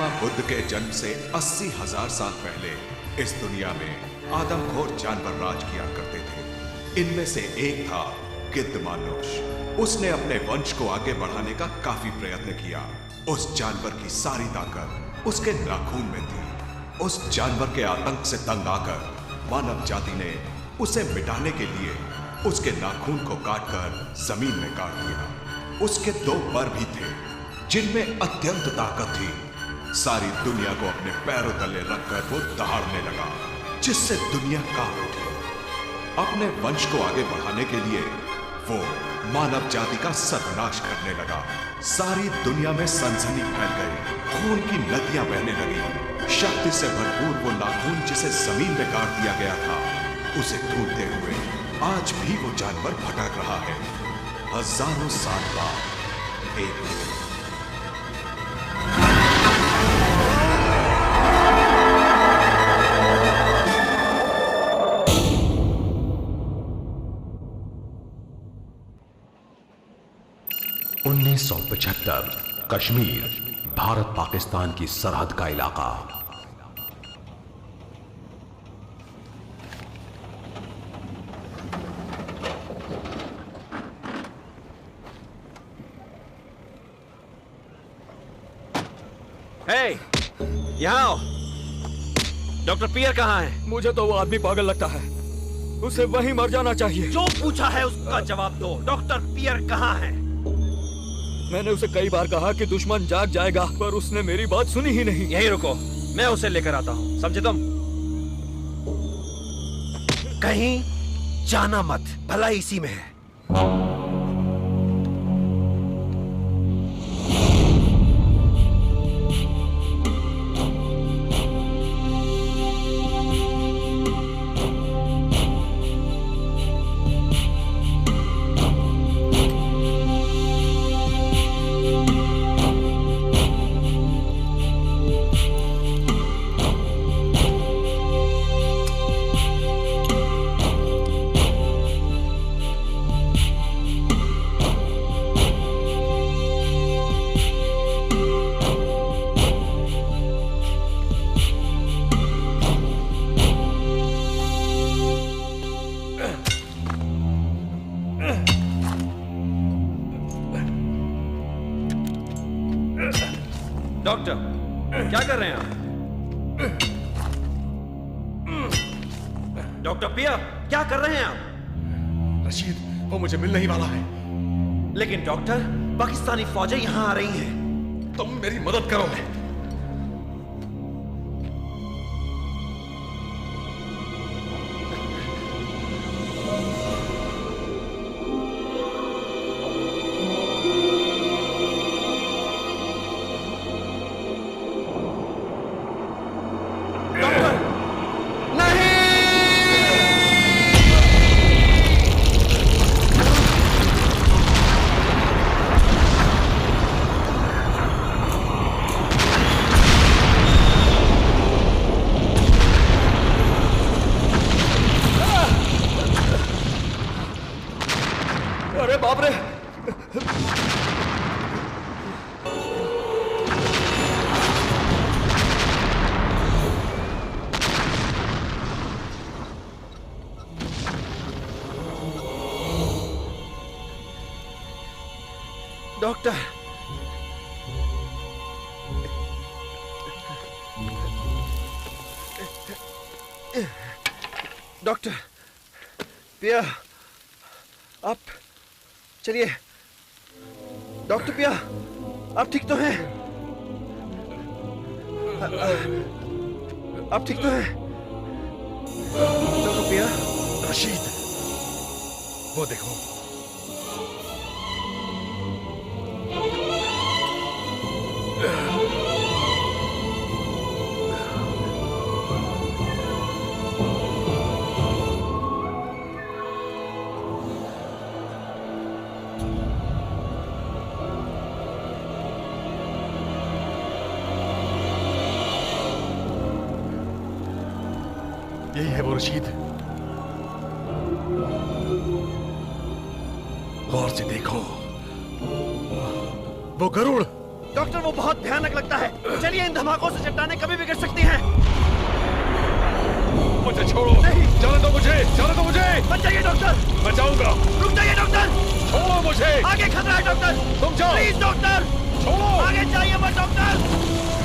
गौतम बुद्ध के जन्म से 80,000 साल पहले इस दुनिया में आदमखोर जानवर राज किया करते थे। इनमें से एक था गिद्धमानुष। उसने अपने वंश को आगे बढ़ाने का काफी प्रयत्न किया। उस जानवर की सारी ताकत उसके नाखून में थी। उस जानवर के आतंक से तंग आकर मानव जाति ने उसे मिटाने के लिए उसके नाखून को काटकर जमीन में गाड़ दिया। उसके 2 पर भी थे जिनमें अत्यंत ताकत थी। सारी दुनिया को अपने पैरों तले रखकर वो दहाड़ने लगा, जिससे दुनिया कांप उठी। अपने वंश को आगे बढ़ाने के लिए वो मानव जाति का सर्वनाश करने लगा। सारी दुनिया में सनसनी फैल गई, खून की नदियां बहने लगी। शक्ति से भरपूर वो नाखून जिसे जमीन में गाड़ दिया गया था, उसे ढूंढते हुए आज भी वो जानवर भटक रहा है, हजारों साल बाद एक दिन। कश्मीर, भारत पाकिस्तान की सरहद का इलाका। हे, यहाँ आओ। डॉक्टर पियर कहाँ है? मुझे तो वो आदमी पागल लगता है, उसे वहीं मर जाना चाहिए। जो पूछा है उसका जवाब दो। डॉक्टर पियर कहाँ है? मैंने उसे कई बार कहा कि दुश्मन जाग जाएगा, पर उसने मेरी बात सुनी ही नहीं। यहीं रुको, मैं उसे लेकर आता हूँ, समझे तुम? कहीं जाना मत, भला इसी में है। डॉक्टर, क्या कर रहे हैं आप? डॉक्टर पिया, क्या कर रहे हैं आप? रशीद, वो मुझे मिलने ही वाला है। लेकिन डॉक्टर, पाकिस्तानी फौजें यहां आ रही हैं। तुम मेरी मदद करो। डॉक्टर, डॉक्टर पिया, आप चलिए। डॉक्टर पिया, आप ठीक तो हैं? आप ठीक तो हैं? डॉक्टर पिया। रशीद, वो देखो। यही है वो रशीद। गौर से देखो, वो गरुड़। डॉक्टर वो बहुत भयानक लगता है। चलिए, इन धमाकों से चट्टानें कभी भी गिर सकती हैं। मुझे छोड़ो। नहीं। जाने दो मुझे, जाने दो मुझे। बच जाइए डॉक्टर। मैं जाऊंगा। रुक जाइए डॉक्टर। छोड़ो मुझे। आगे खतरा है डॉक्टर। तुम जाओ। Please doctor. छोड़ो। आगे जाइए मत डॉक्टर।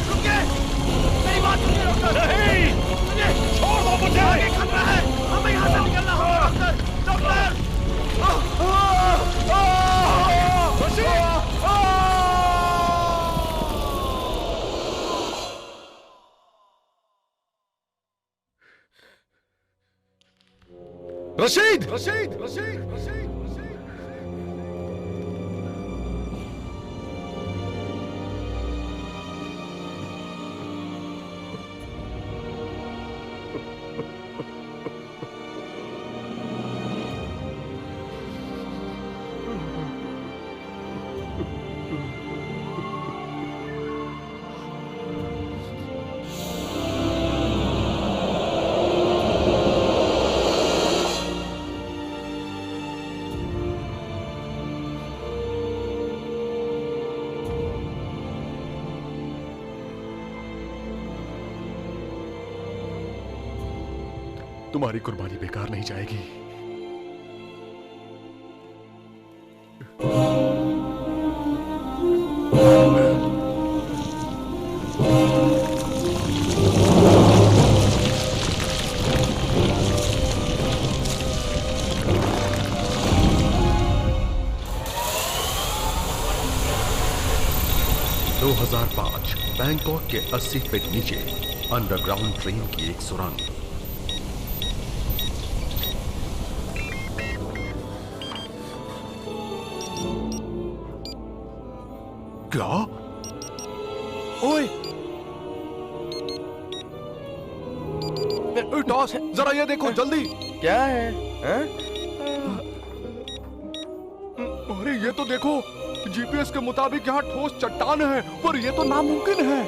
रुकिए, मेरी बात सुनिए डॉक्टर। नहीं। सुनिए, छोड़ दो मुझे। आगे खतरा है, हमें यहाँ से निकलना होगा डॉक्टर। डॉक्टर। रशीद, रशीद, रशीद, रशीद, रशीद। 'तुम्हारी कुर्बानी बेकार नहीं जाएगी। बैंकॉक के 80 फीट नीचे अंडरग्राउंड ट्रेन की एक सुरंग। क्या? ओए! टॉस, जरा ये देखो जल्दी। क्या है? अरे ये तो देखो, जीपीएस के मुताबिक यहाँ ठोस चट्टान है, पर ये तो नामुमकिन है।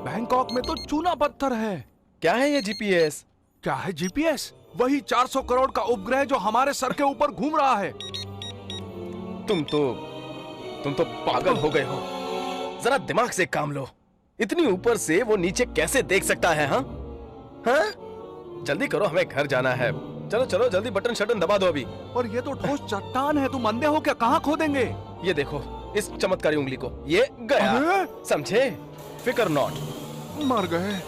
बैंकॉक में तो चूना पत्थर है। क्या है ये जीपीएस? क्या है जीपीएस? वही 400 करोड़ का उपग्रह जो हमारे सर के ऊपर घूम रहा है। तुम तो पागल हो गए हो। जरा दिमाग से काम लो। इतनी ऊपर से वो नीचे कैसे देख सकता है? हाँ? जल्दी करो, हमें घर जाना है। चलो चलो जल्दी बटन शटन दबा दो अभी। और ये तो ठोस चट्टान है, तुम अंधे हो क्या? कहाँ खोदेंगे? ये देखो इस चमत्कारी उंगली को, ये गया। समझे? फिकर नॉट। मर गए।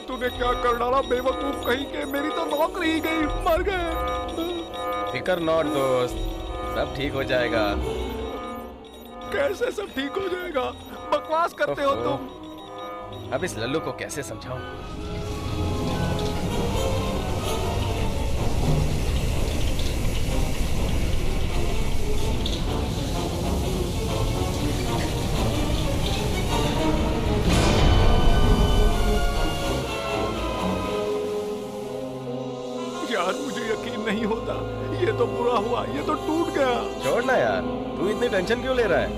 तूने क्या कर डाला बेवकूफ कहीं के, मेरी तो नौकरी ही गई, मर गए। फिकर नॉट दोस्त, सब ठीक हो जाएगा। कैसे सब ठीक हो जाएगा? बकवास करते हो तुम। अब इस लल्लू को कैसे समझाऊं? यार मुझे यकीन नहीं होता, ये तो बुरा हुआ, ये तो टूट गया। छोड़ ना यार, तू इतनी टेंशन क्यों ले रहा है?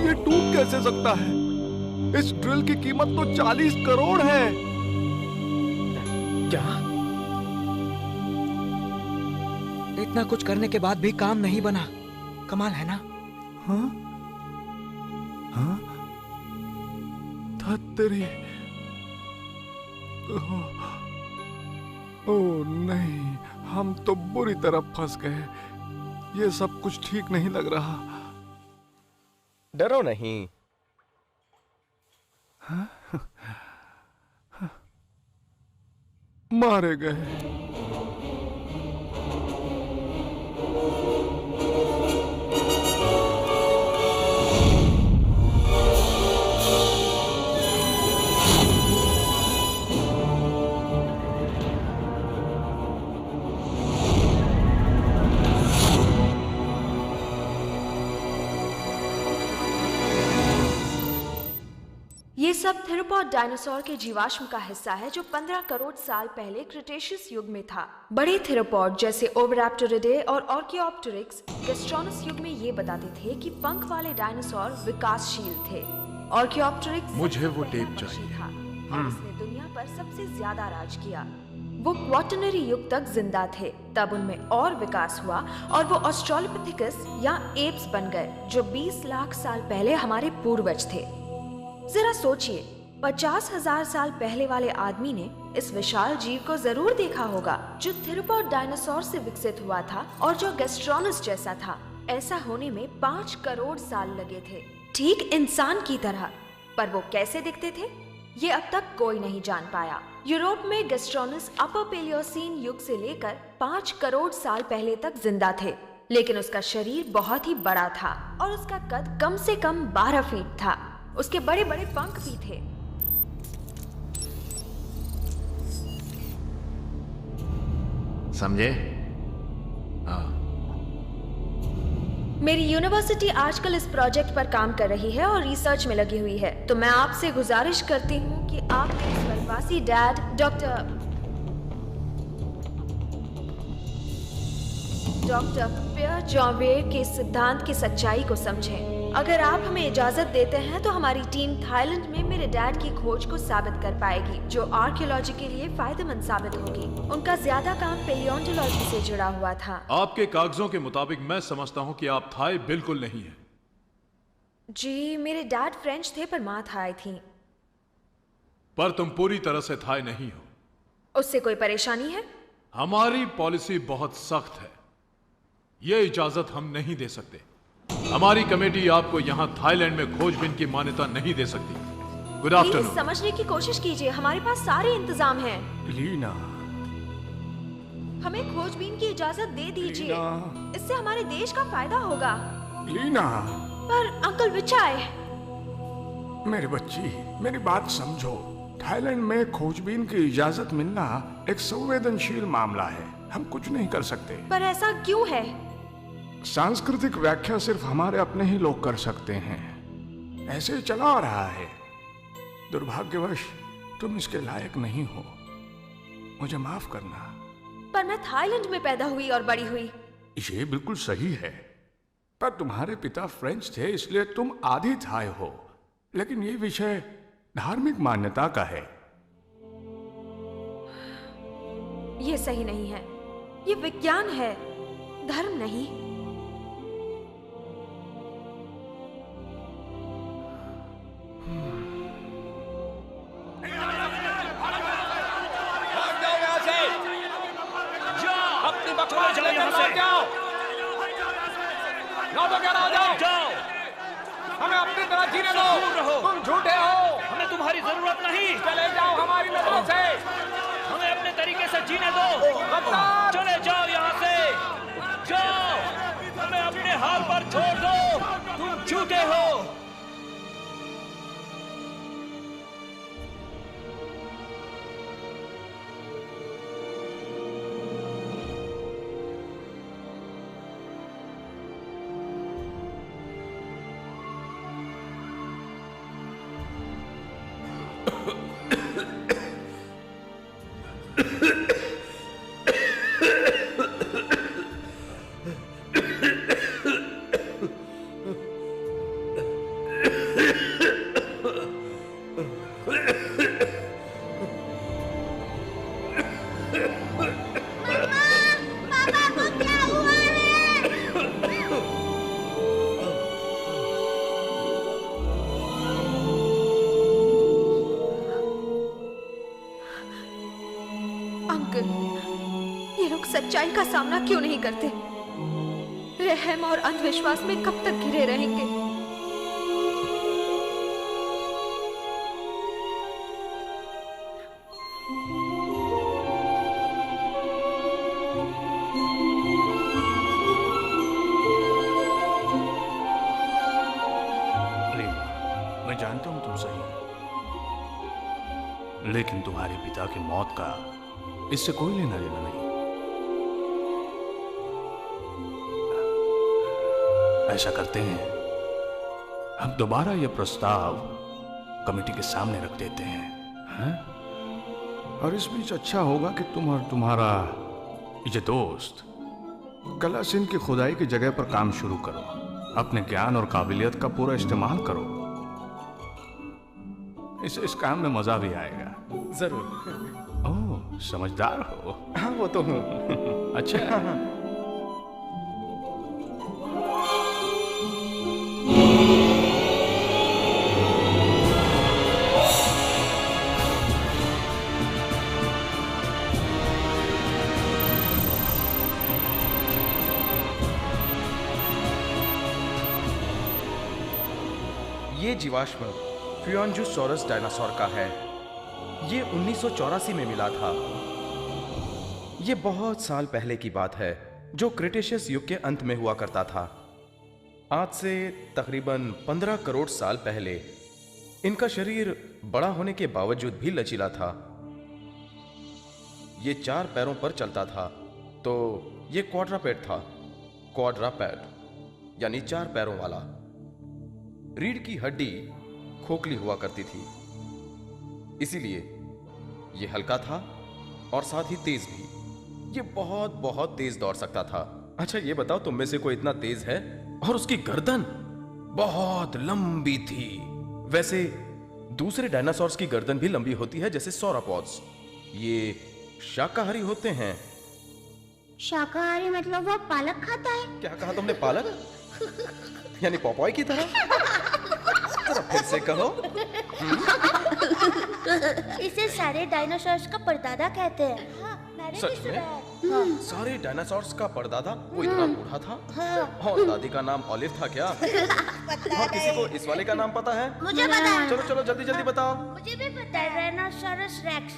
ये टूट कैसे सकता है? इस ड्रिल की कीमत तो 40 करोड़ है। क्या? इतना कुछ करने के बाद भी काम नहीं बना। कमाल है ना? हाँ? हाँ? तेरी ओह नहीं, हम तो बुरी तरह फंस गए। ये सब कुछ ठीक नहीं लग रहा। डरो नहीं। हाँ? मारे गए। सब थिरोपॉड डायनासोर के जीवाश्म का हिस्सा है जो 15 करोड़ साल पहले क्रिटेशियस युग में था। बड़े थिरोपॉड जैसे ओविराप्टोरिडे और ऑर्कियोप्टेरिक्स गैस्ट्रोनस युग में ये बताते थे कि पंख वाले डायनासोर विकासशील थे। ऑर्कियोप्टेरिक्स मुझे वो टेप चाहिए था और उसने दुनिया पर सबसे ज्यादा राज किया। वो क्वाटरनरी युग तक जिंदा थे, तब उनमें और विकास हुआ और वो ऑस्ट्रेलोपिथेकस या एप्स बन गए जो 20 लाख साल पहले हमारे पूर्वज थे। जरा सोचिए, 50,000 साल पहले वाले आदमी ने इस विशाल जीव को जरूर देखा होगा जो थिरोपॉड डायनासोर से विकसित हुआ था और जो गैस्ट्रोनस जैसा था। ऐसा होने में 5 करोड़ साल लगे थे, ठीक इंसान की तरह। पर वो कैसे दिखते थे ये अब तक कोई नहीं जान पाया। यूरोप में गैस्ट्रोनस अपर पेलियोसीन युग से लेकर 5 करोड़ साल पहले तक जिंदा थे, लेकिन उसका शरीर बहुत ही बड़ा था और उसका कद कम से कम 12 फीट था। उसके बड़े बड़े पंख भी थे। समझे? मेरी यूनिवर्सिटी आजकल इस प्रोजेक्ट पर काम कर रही है और रिसर्च में लगी हुई है, तो मैं आपसे गुजारिश करती हूँ कि आप मेरे स्वर्गवासी डैड डॉक्टर पियर जॉनवेयर के सिद्धांत की सच्चाई को समझें। अगर आप हमें इजाजत देते हैं तो हमारी टीम थाईलैंड में मेरे डैड की खोज को साबित कर पाएगी, जो आर्कियोलॉजी के लिए फायदेमंद साबित होगी। उनका ज्यादा काम पेलियोंटोलॉजी से जुड़ा हुआ था। आपके कागजों के मुताबिक मैं समझता हूँ कि आप थाई बिल्कुल नहीं है। जी, मेरे डैड फ्रेंच थे पर माँ थाई थी। पर तुम पूरी तरह से थाई नहीं हो। उससे कोई परेशानी है? हमारी पॉलिसी बहुत सख्त है, ये इजाजत हम नहीं दे सकते। हमारी कमेटी आपको यहाँ थाईलैंड में खोजबीन की मान्यता नहीं दे सकती। Good afternoon. समझने की कोशिश कीजिए, हमारे पास सारे इंतजाम हैं। लीना, हमें खोजबीन की इजाजत दे दीजिए, इससे हमारे देश का फायदा होगा। लीना। पर अंकल विचाय, मेरी बच्ची, मेरी बात समझो। थाईलैंड में खोजबीन की इजाजत मिलना एक संवेदनशील मामला है, हम कुछ नहीं कर सकते। पर ऐसा क्यों है? सांस्कृतिक व्याख्या सिर्फ हमारे अपने ही लोग कर सकते हैं। ऐसे ही चला आ रहा है। दुर्भाग्यवश तुम इसके लायक नहीं हो, मुझे माफ करना। पर मैं थाईलैंड में पैदा हुई और बड़ी हुई। ये बिल्कुल सही है, पर तुम्हारे पिता फ्रेंच थे इसलिए तुम आधी थाई हो। लेकिन ये विषय धार्मिक मान्यता का है। ये सही नहीं है, ये विज्ञान है, धर्म नहीं। हमें अपनी तरह जीने दो। तुम झूठे हो, हमें तुम्हारी जरूरत नहीं। चले जाओ हमारी नजरों से, हमें अपने तरीके से जीने दो। चले जाओ यहाँ से, जाओ, हमें अपने हाल पर छोड़ दो। तुम झूठे हो। सच्चाई का सामना क्यों नहीं करते? रहम और अंधविश्वास में कब तक घिरे रहेंगे? मैं जानता हूं तुम सही, लेकिन तुम्हारे पिता की मौत का इससे कोई लेना देना नहीं। ऐसा करते हैं, हम दोबारा यह प्रस्ताव कमेटी के सामने रख देते हैं, हैं? और इस बीच अच्छा होगा कि तुम और तुम्हारा ये दोस्त कला सिंह की खुदाई की जगह पर काम शुरू करो। अपने ज्ञान और काबिलियत का पूरा इस्तेमाल करो। इस काम में मजा भी आएगा। जरूर। ओह, समझदार हो। हाँ, वो तो हूँ। अच्छा। ये जीवाश्म फ्यूआनजूसॉरस डायनासोर का है। ये 1984 में मिला था। ये बहुत साल पहले की बात है, जो क्रिटेशियस युग के अंत में हुआ करता था। आज से तकरीबन 15 करोड़ साल पहले इनका शरीर बड़ा होने के बावजूद भी लचीला था। ये 4 पैरों पर चलता था, तो ये क्वाड्रापेड था। क्वाड्रापेड यानी 4 पैरों वाला। रीढ़ की हड्डी खोखली हुआ करती थी, इसीलिए ये हल्का था और साथ ही तेज भी। ये बहुत बहुत तेज दौड़ सकता था। अच्छा ये बताओ, तुम में से कोई इतना तेज है? और उसकी गर्दन बहुत लंबी थी। वैसे दूसरे डायनासोर्स की गर्दन भी लंबी होती है, जैसे सौरोपॉड्स। ये शाकाहारी होते हैं। शाकाहारी मतलब वो पालक खाता है? क्या कहा तुमने? पालक? यानी पॉपॉय की तरह? जरा फिर से कहो। इसे सारे डायनासोर्स का परदादा कहते हैं। हाँ, मैंने सच भी सुना में? है। हाँ। सारे डायनासोर्स का परदादा? वो इतना बूढ़ा था? हाँ। और दादी का नाम ऑलिव था क्या? और किसी को इस वाले का नाम पता है? मुझे पता है। चलो चलो जल्दी जल्दी बताओ। मुझे भी पता है। Tyrannosaurus racks.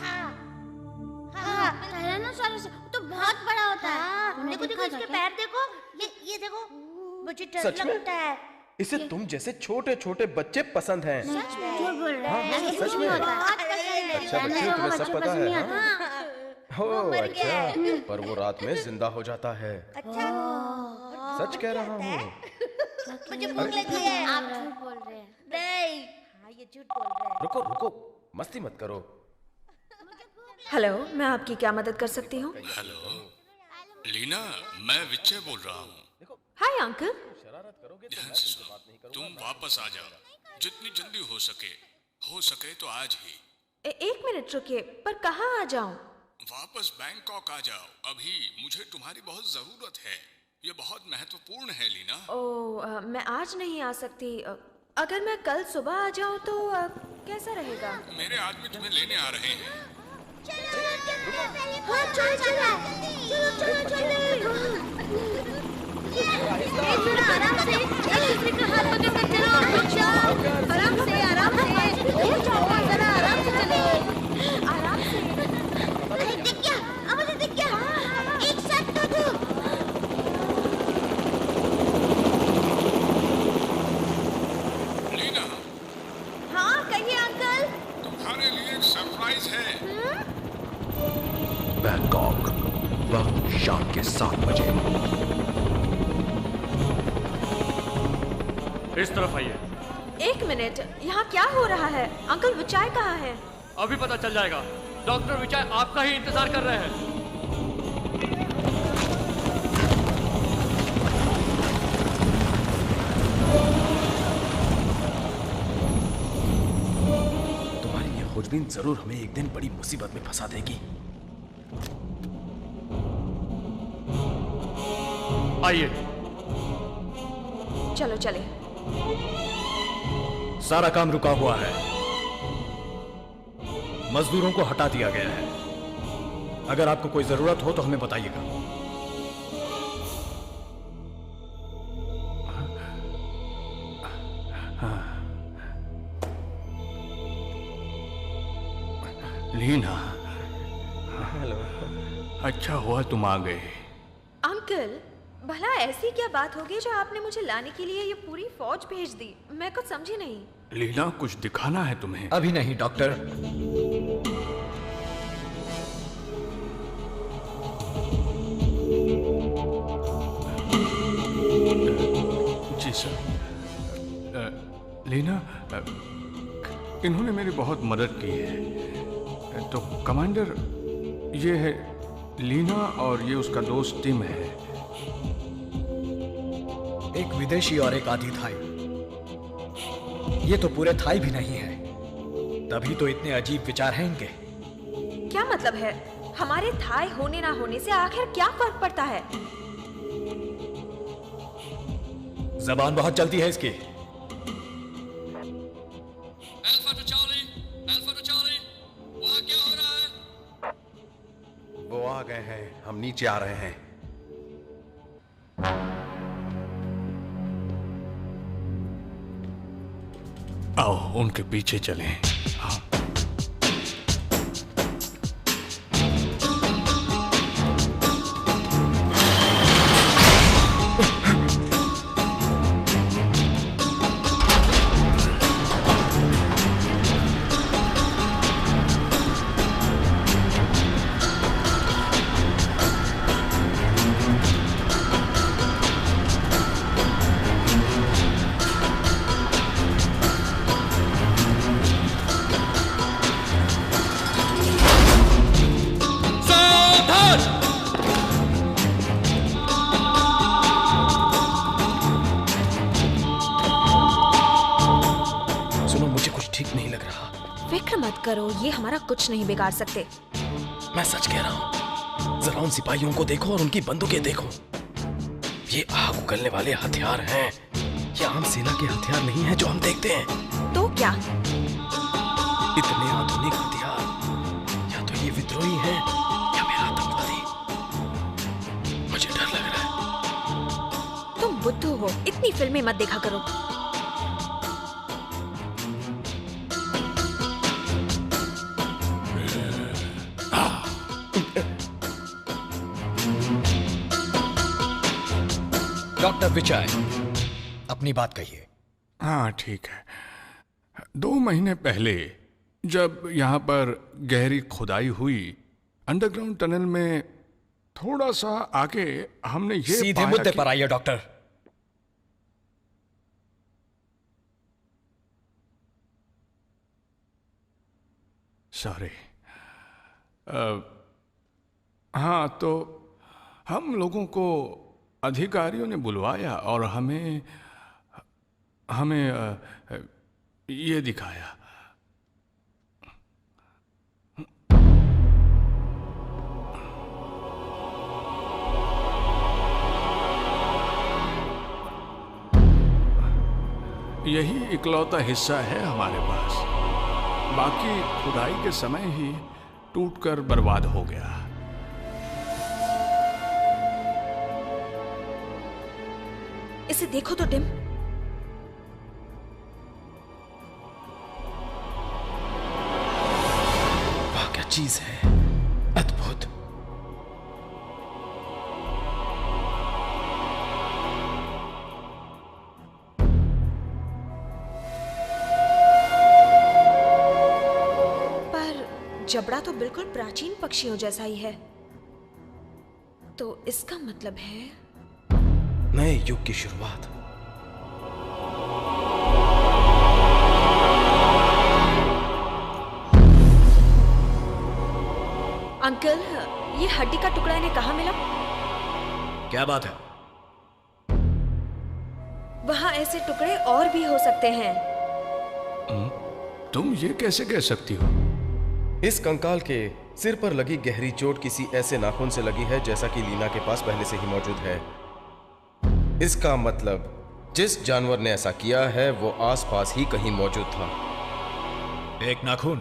हाँ, टायरानोसॉरस तो बहुत बड़ा होता है। देखो देखो इसके पैर देखो, ये देखो, मुझे डर लगता है। इसे तुम जैसे छोटे छोटे बच्चे पसंद हैं। सच में? झूठ बोल रहा है। हाँ, सच में। अच्छा बच्चे, तुम्हें सब पता है? हो अच्छा, पर वो रात में जिंदा हो जाता है। अच्छा, सच कह रहा हूँ। मुझे भूख लगी है। आप झूठ बोल रहे हैं। नहीं, हाँ ये झूठ बोल रहे हैं। रुको रुको, मस्ती मत करो। हेलो, मैं आपकी क्या मदद कर सकती हूँ? हेलो लीना, मैं विजय बोल रहा हूँ। Hi uncle. ध्यान से सुनो, तुम वापस आ जाओ जितनी जल्दी हो सके तो आज ही। एक मिनट रुकिए, पर कहाँ आ जाऊँ? वापस बैंकॉक आ जाओ अभी। मुझे तुम्हारी बहुत जरूरत है। ये बहुत महत्वपूर्ण है लीना। ओह, मैं आज नहीं आ सकती। अगर मैं कल सुबह आ जाऊँ तो कैसा रहेगा? मेरे आदमी तुम्हें लेने आ रहे हैं। हाँ, चलो चलो चलो चलो चलो। आराम से, एक दूसरे का हाथ पकड़ कर चलो। आराम से, आराम से। जरा आराम से चलो। आराम से। अरे दिख गया, मुझे दिख गया। एक साथ तो दो। लीना। हाँ कहिए अंकल। तुम्हारे लिए एक सरप्राइज है। बैंकॉक, वक्त शाम के 7 बजे। इस तरफ आइए। एक मिनट, यहाँ क्या हो रहा है? अंकल विचाय कहाँ है? अभी पता चल जाएगा। डॉक्टर विचाय आपका ही इंतजार कर रहे हैं। तुम्हारी ये खोजबीन जरूर हमें एक दिन बड़ी मुसीबत में फंसा देगी। आइए। चलो चले। सारा काम रुका हुआ है। मजदूरों को हटा दिया गया है। अगर आपको कोई जरूरत हो तो हमें बताइएगा। लीना, हेलो। अच्छा हुआ तुम आ गए। अंकल, भला ऐसी क्या बात होगी जो आपने मुझे लाने के लिए ये पूरी फौज भेज दी? मैं कुछ समझी नहीं। लीना, कुछ दिखाना है तुम्हें। अभी नहीं डॉक्टर। जी सर। लीना, इन्होंने मेरी बहुत मदद की है। तो कमांडर, ये है लीना और ये उसका दोस्त टिम है। एक विदेशी और एक आधी थाई। ये तो पूरे थाई भी नहीं है, तभी तो इतने अजीब विचार हैं इनके। क्या मतलब है? हमारे थाई होने ना होने से आखिर क्या फर्क पड़ता है? जबान बहुत चलती है इसकी। वहाँ क्या हो रहा है? वो आ गए हैं, हम नीचे आ रहे हैं। आओ उनके पीछे चलें। हाँ। करो, ये हमारा कुछ नहीं बिगाड़ सकते। मैं सच कह रहा हूँ, जरा उन सिपाहियों को देखो और उनकी बंदूकें देखो। ये आग उगलने वाले हथियार हैं। ये आम सेना के हथियार नहीं हैं जो हम देखते हैं। तो क्या? इतने आधुनिक हथियार, या तो ये विद्रोही हैं या फिर आतंकवादी। मुझे डर लग रहा है। तुम बुद्धू हो, इतनी फिल्में मत देखा करो। डॉक्टर विजय, अपनी बात कहिए। हाँ ठीक है। 2 महीने पहले जब यहाँ पर गहरी खुदाई हुई, अंडरग्राउंड टनल में थोड़ा सा आगे हमने ये सीधे मुद्दे पर आइए डॉक्टर। सॉरी। हाँ, तो हम लोगों को अधिकारियों ने बुलवाया और हमें ये दिखाया। यही इकलौता हिस्सा है हमारे पास। बाकी खुदाई के समय ही टूटकर बर्बाद हो गया। इसे देखो तो टिम। वाह, क्या चीज है, अद्भुत। पर जबड़ा तो बिल्कुल प्राचीन पक्षियों जैसा ही है। तो इसका मतलब है नए युग की शुरुआत। अंकल, ये हड्डी का टुकड़ा इन्हें कहाँ मिला? क्या बात है? वहाँ ऐसे टुकड़े और भी हो सकते हैं। तुम ये कैसे कह सकती हो? इस कंकाल के सिर पर लगी गहरी चोट किसी ऐसे नाखून से लगी है जैसा कि लीना के पास पहले से ही मौजूद है। इसका मतलब जिस जानवर ने ऐसा किया है वो आसपास ही कहीं मौजूद था। एक नाखून?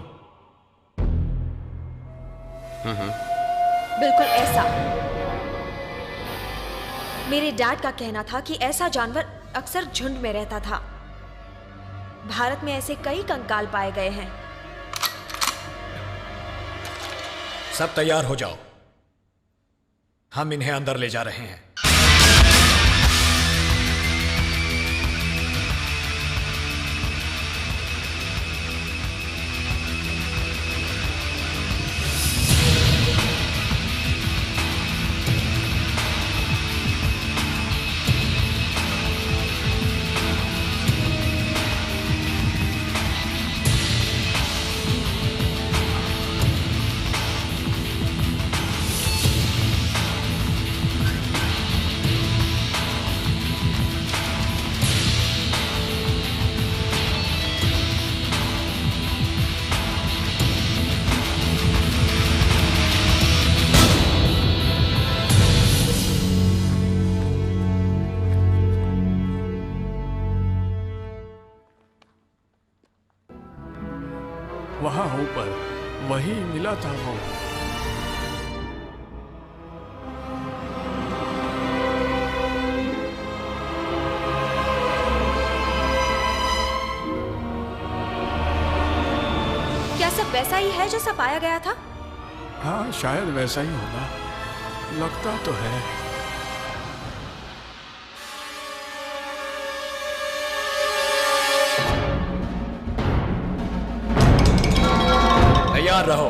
बिल्कुल ऐसा। मेरे डैड का कहना था कि ऐसा जानवर अक्सर झुंड में रहता था। भारत में ऐसे कई कंकाल पाए गए हैं। सब तैयार हो जाओ, हम इन्हें अंदर ले जा रहे हैं। बोला था वो। क्या सब वैसा ही है जैसा पाया गया था? हाँ, शायद वैसा ही होगा, लगता तो है। तैयार रहो।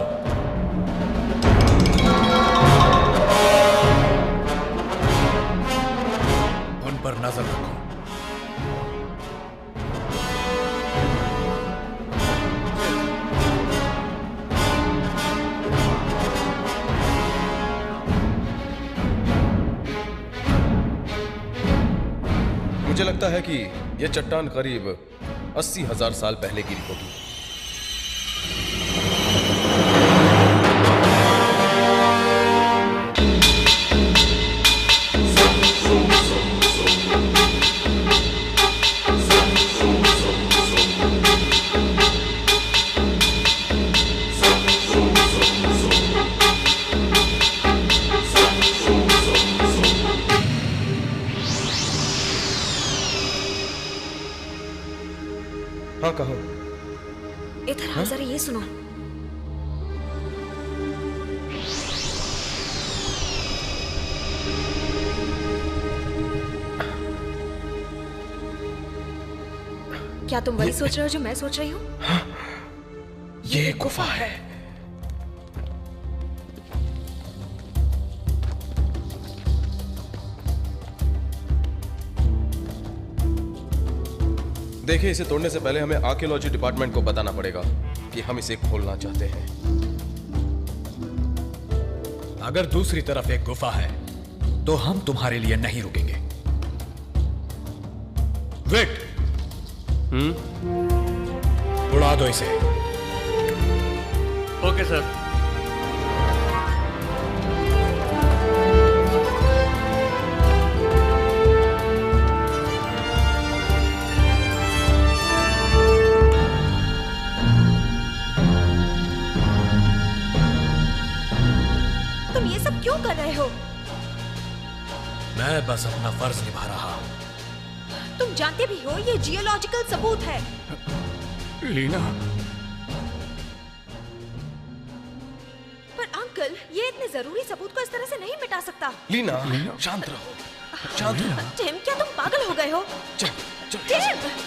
उन पर नजर रखो। मुझे लगता है कि यह चट्टान करीब 80,000 साल पहले गिरी होगी। हाँ, कहो। इधर आओ, जरा ये सुनो। क्या तुम वही सोच रहे हो जो मैं सोच रही हूँ? हाँ, ये गुफा है। देखिए, इसे तोड़ने से पहले हमें आर्कियोलॉजी डिपार्टमेंट को बताना पड़ेगा कि हम इसे खोलना चाहते हैं। अगर दूसरी तरफ एक गुफा है तो हम तुम्हारे लिए नहीं रुकेंगे। वेट, उड़ा दो इसे। Okay sir. तुम ये सब क्यों कर रहे हो? मैं बस अपना फर्ज निभा रहा हूं। तुम जानते भी हो ये जियोलॉजिकल सबूत है। लीना, पर अंकल, ये इतने जरूरी सबूत को इस तरह से नहीं मिटा सकता। लीना, शांत रहो, शांत रहो। टिम, क्या तुम पागल हो गए हो? चल, चल। टिम!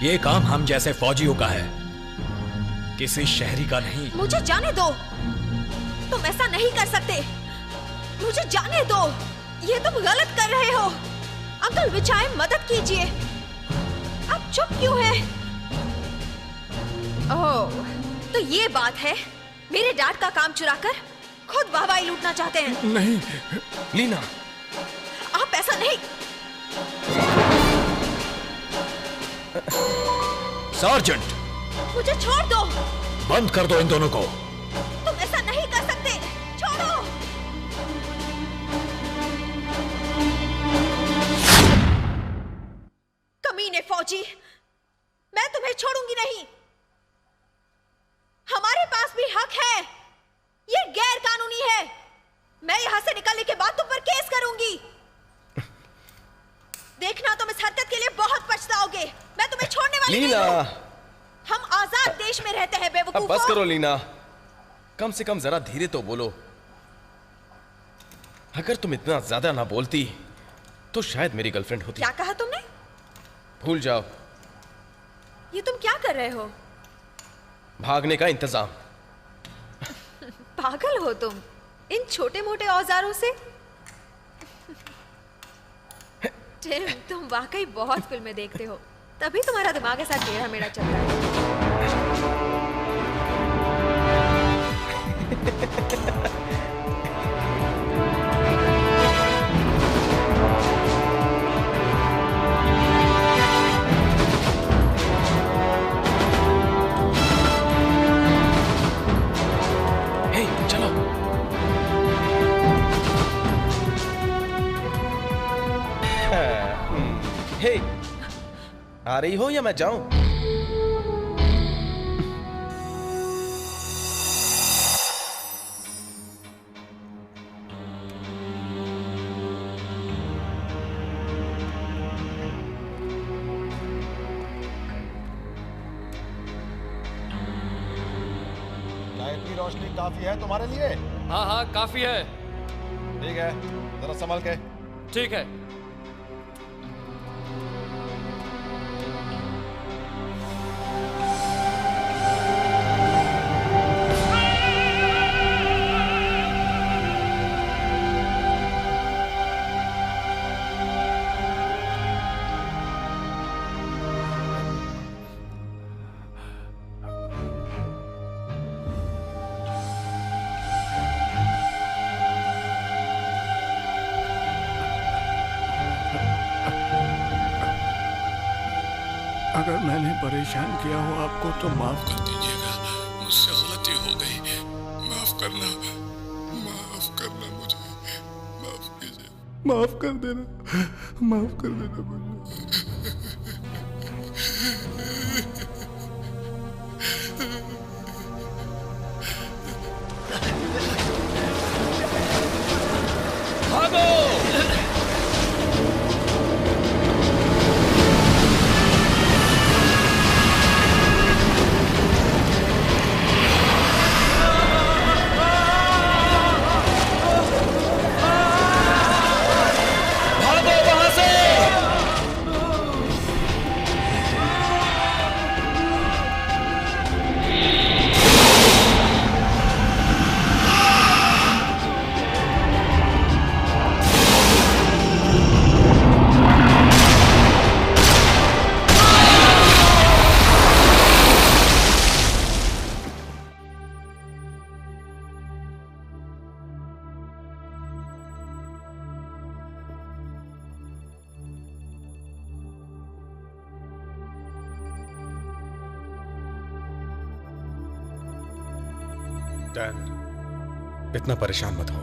ये काम हम जैसे फौजियों का है, किसी शहरी का नहीं। मुझे जाने दो, तुम ऐसा नहीं कर सकते। मुझे जाने दो, ये तुम गलत कर रहे हो। अंकल विचाय, मदद कीजिए। आप चुप क्यों हैं? ओह, तो ये बात है, मेरे डैड का काम चुराकर खुद वाहवाही लूटना चाहते हैं। नहीं लीना, आप ऐसा नहीं। सार्जेंट, मुझे छोड़ दो। बंद कर दो इन दोनों को। तुम ऐसा नहीं कर सकते, छोड़ो। कमीने फौजी, मैं तुम्हें छोड़ूंगी नहीं। हमारे पास भी हक है, ये गैर कानूनी है। मैं यहां से निकलने के बाद तुम पर केस करूंगी। देखना, तुम इस हरकत के लिए बहुत पछताओगे। मैं तुम्हें छोड़ने वाली नहीं लीना, हूं। हम आजाद देश में रहते हैं बेवकूफों। अब बस करो लीना, कम से कम जरा धीरे तो बोलो। अगर तुम इतना ज्यादा ना बोलती तो शायद मेरी गर्लफ्रेंड होती। क्या कहा तुमने? भूल जाओ। ये तुम क्या कर रहे हो? भागने का इंतजाम। पागल हो तुम, इन छोटे मोटे औजारों से? टिम, तुम वाकई बहुत फिल्में देखते हो, तभी तुम्हारा दिमाग ऐसा टेढ़ा मेढ़ा चलता है। हे, चलो। हे, आ रही हो या मैं जाऊं? क्या इतनी रोशनी काफी है तुम्हारे लिए? हाँ हाँ, काफी है। ठीक है, जरा संभल के। ठीक है। अगर मैंने परेशान किया हो आपको तो माफ कर दीजिएगा, मुझसे गलती हो गई। माफ करना, माफ करना, मुझे माफ कीजिए। माफ कर देना, माफ कर देना मुझे। भागो! डैन, इतना परेशान मत हो।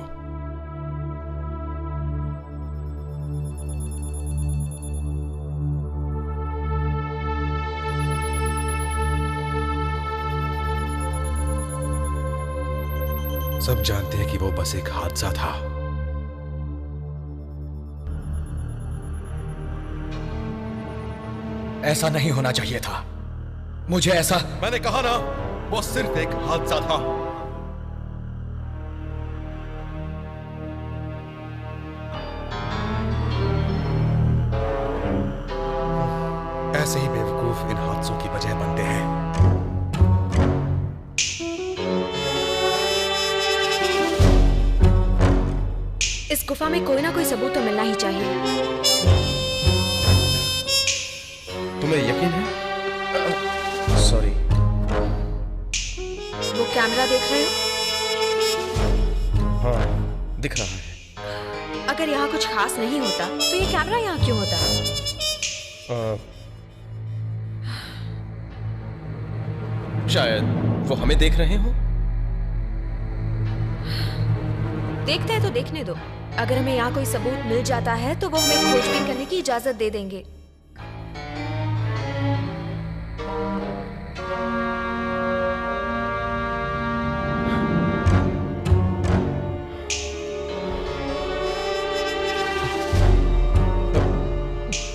सब जानते हैं कि वो बस एक हादसा था। ऐसा नहीं होना चाहिए था। मुझे ऐसा, मैंने कहा ना, वो सिर्फ एक हादसा था। ऐसे ही बेवकूफ इन गुफा में कोई ना कोई सबूत तो मिलना ही चाहिए। तुम्हें यकीन है? सॉरी। वो कैमरा देख रहे हो? हाँ, दिख रहा है। अगर यहाँ कुछ खास नहीं होता तो ये कैमरा यहाँ क्यों होता? शायद वो हमें देख रहे हो। देखते हैं तो देखने दो। अगर हमें यहाँ कोई सबूत मिल जाता है तो वो हमें खोजबीन करने की इजाजत दे देंगे।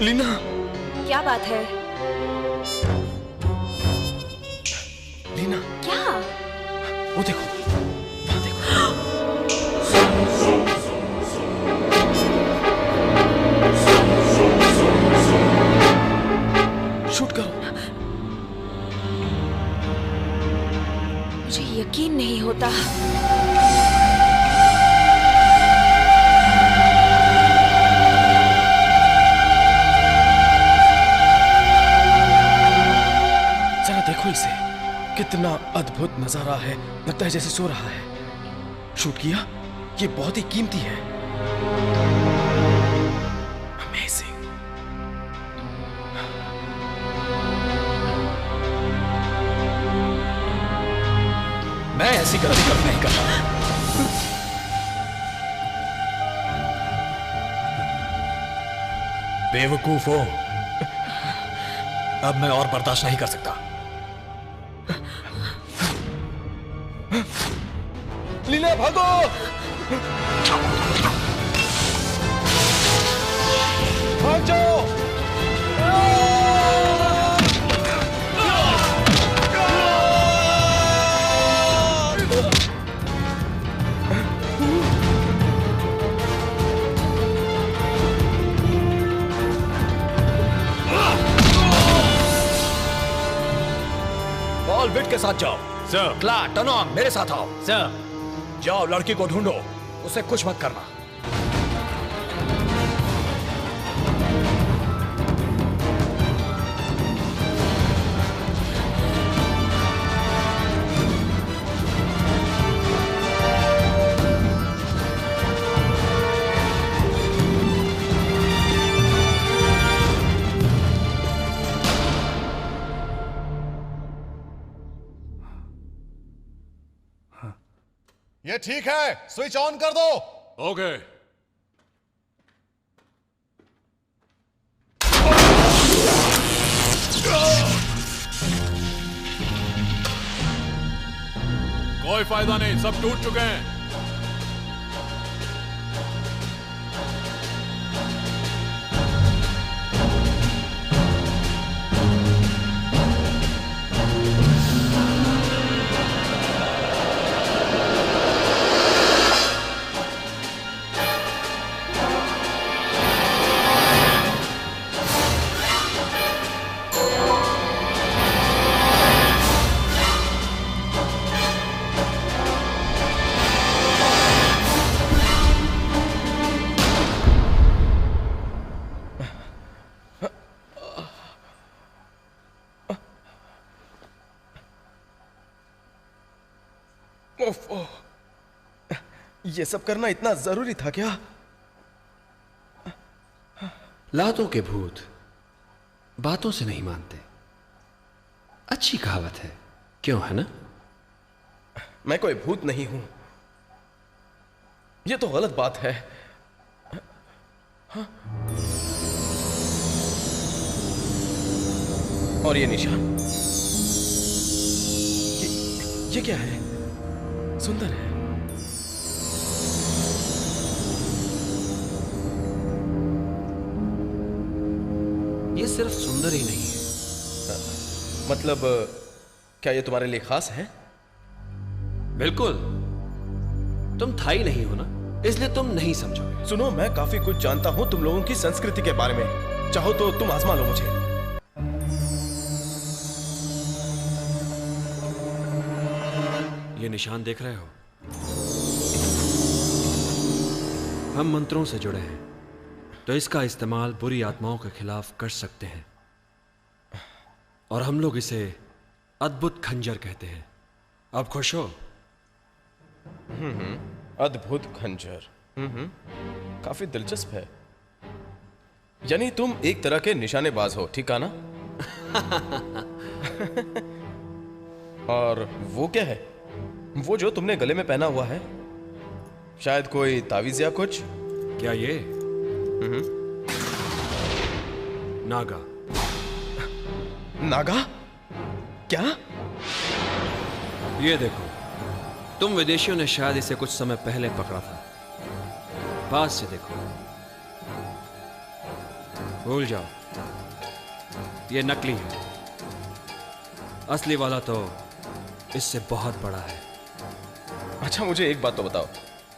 लीना, क्या बात है? लीना, क्या? वो देखो, वहां देखो। शूट करो। मुझे यकीन नहीं होता। देखो इसे, कितना अद्भुत नजारा है। लगता है जैसे सो रहा है। शूट किया? ये बहुत ही कीमती है। अमेजिंग। मैं ऐसी गलती कभी नहीं करता। बेवकूफ हो। अब मैं और बर्दाश्त नहीं कर सकता। लीना, भागो! भाग जाओ! बॉल विट के साथ जाओ। सर। क्ला, टनोंग, मेरे साथ आओ। सर। जाओ, लड़की को ढूंढो। उसे कुछ मत करना। ये ठीक है, स्विच ऑन कर दो। ओके। कोई फायदा नहीं, सब टूट चुके हैं। ये सब करना इतना जरूरी था क्या? लातों के भूत बातों से नहीं मानते। अच्छी कहावत है, क्यों है ना? मैं कोई भूत नहीं हूं। ये तो गलत बात है। हाँ? और ये निशान, ये क्या है? सुंदर है। ये सिर्फ सुंदर ही नहीं है। मतलब क्या ये तुम्हारे लिए खास है? बिल्कुल। तुम थाई नहीं हो ना, इसलिए तुम नहीं समझोगे। सुनो, मैं काफी कुछ जानता हूं तुम लोगों की संस्कृति के बारे में। चाहो तो तुम आजमा लो मुझे। ये निशान देख रहे हो? हम मंत्रों से जुड़े हैं, तो इसका इस्तेमाल बुरी आत्माओं के खिलाफ कर सकते हैं, और हम लोग इसे अद्भुत खंजर कहते हैं। अब खुश हो? अद्भुत खंजर। काफी दिलचस्प है। यानी तुम एक तरह के निशानेबाज हो, ठीक है ना? और वो क्या है? वो जो तुमने गले में पहना हुआ है, शायद कोई तावीज या कुछ? क्या ये? नागा। नागा? क्या? ये देखो, तुम विदेशियों ने शायद इसे कुछ समय पहले पकड़ा था। पास से देखो। भूल जाओ, ये नकली है। असली वाला तो इससे बहुत बड़ा है। अच्छा, मुझे एक बात तो बताओ,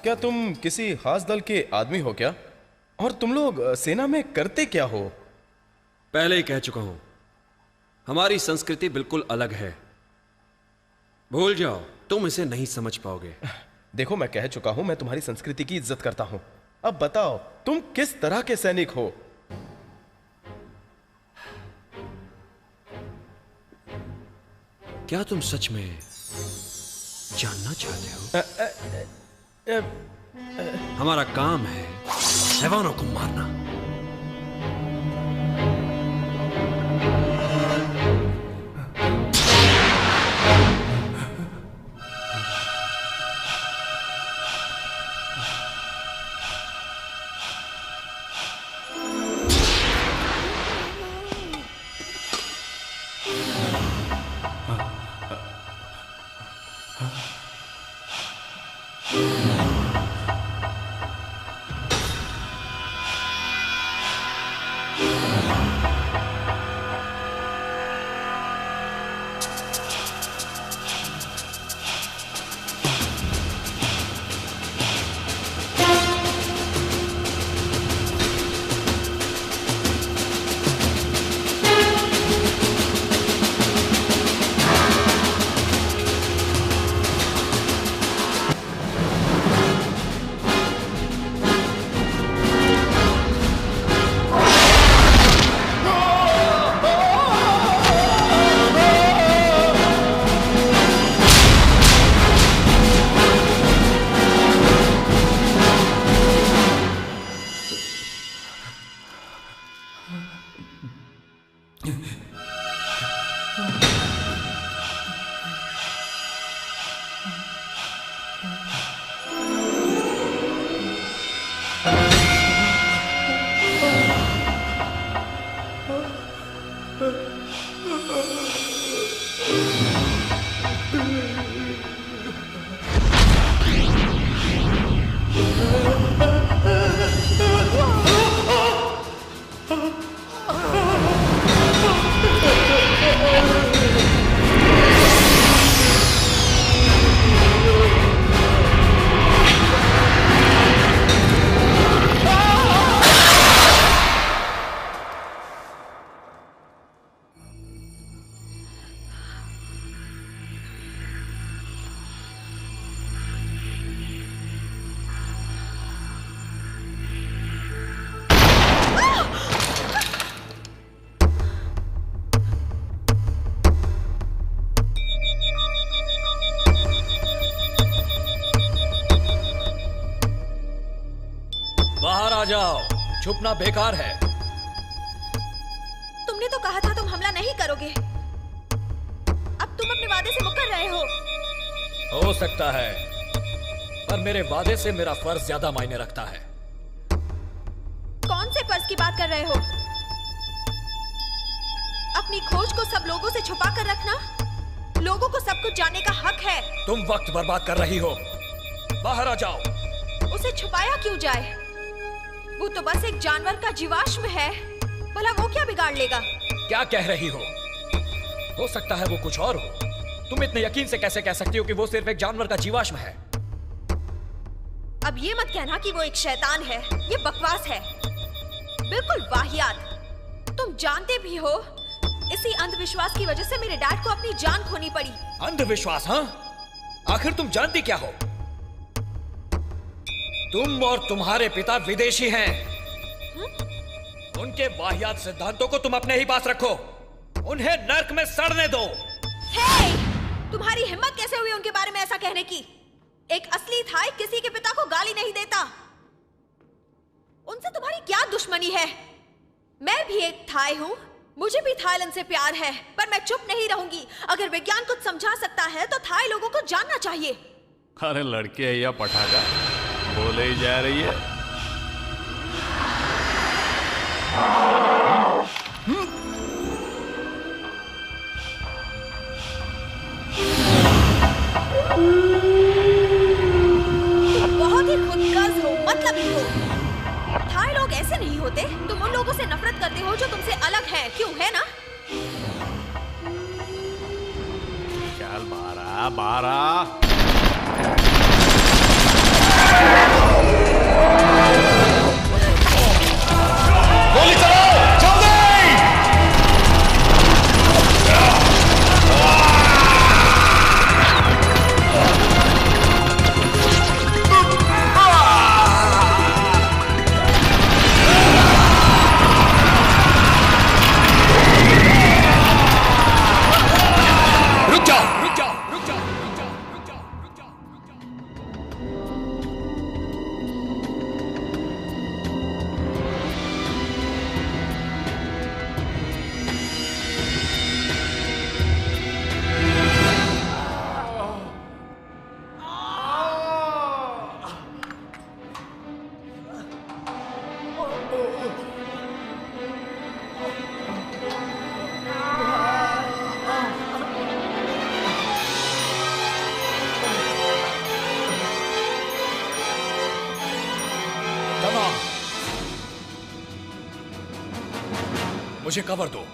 क्या तुम किसी खास दल के आदमी हो क्या? और तुम लोग सेना में करते क्या हो? पहले ही कह चुका हूं, हमारी संस्कृति बिल्कुल अलग है। भूल जाओ, तुम इसे नहीं समझ पाओगे। देखो, मैं कह चुका हूं, मैं तुम्हारी संस्कृति की इज्जत करता हूं। अब बताओ, तुम किस तरह के सैनिक हो? क्या तुम सच में जानना चाहते हो? हमारा काम है हैवानों को मारना। छुपना बेकार है। तुमने तो कहा था तुम हमला नहीं करोगे। अब तुम अपने वादे से मुकर रहे हो। हो सकता है, पर मेरे वादे से मेरा फर्ज ज्यादा मायने रखता है। कौन से फर्ज की बात कर रहे हो? अपनी खोज को सब लोगों से छुपा कर रखना? लोगों को सब कुछ जानने का हक है। तुम वक्त बर्बाद कर रही हो। बाहर आ जाओ। उसे छुपाया क्यों जाए? वो तो बस एक जानवर का जीवाश्म है। भला वो क्या बिगाड़ लेगा? क्या कह रही हो सकता है वो कुछ और हो। तुम इतने यकीन से कैसे कह सकती हो कि वो सिर्फ एक जानवर का जीवाश्म है? अब ये मत कहना कि वो एक शैतान है। ये बकवास है, बिल्कुल वाहियात। तुम जानते भी हो, इसी अंधविश्वास की वजह से मेरे डैड को अपनी जान खोनी पड़ी। अंधविश्वास? हाँ, आखिर तुम जानती क्या हो? तुम और तुम्हारे पिता विदेशी हैं। उनके वाहियात सिद्धांतों को तुम अपने ही पास रखो। उन्हें नर्क में सड़ने दो। हे! तुम्हारी हिम्मत कैसे हुई उनके बारे में ऐसा कहने की? एक असली थाई किसी के पिता को गाली नहीं देता। उनसे तुम्हारी क्या दुश्मनी है? मैं भी एक थाई हूँ, मुझे भी थाईलैंड से प्यार है, पर मैं चुप नहीं रहूंगी। अगर विज्ञान कुछ समझा सकता है तो थाई लोगों को जानना चाहिए। अरे लड़के है या पटाखा, बोले ही जा रही है। तुम बहुत ही खुदगर्ज हो, मतलबी हो। थाई लोग ऐसे नहीं होते। तुम उन लोगों से नफरत करते हो जो तुमसे अलग हैं, क्यों? है ना? चल बारा बारा। गोली चलाओ, जल्दी! रुक जाओ, रुक जाओ, रुक जाओ, रुक जाओ, रुक जाओ, रुक जाओ, रुक जाओ। तमाम, मुझे कवर दो।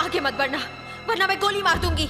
आगे मत बढ़ना, वरना मैं गोली मार दूंगी।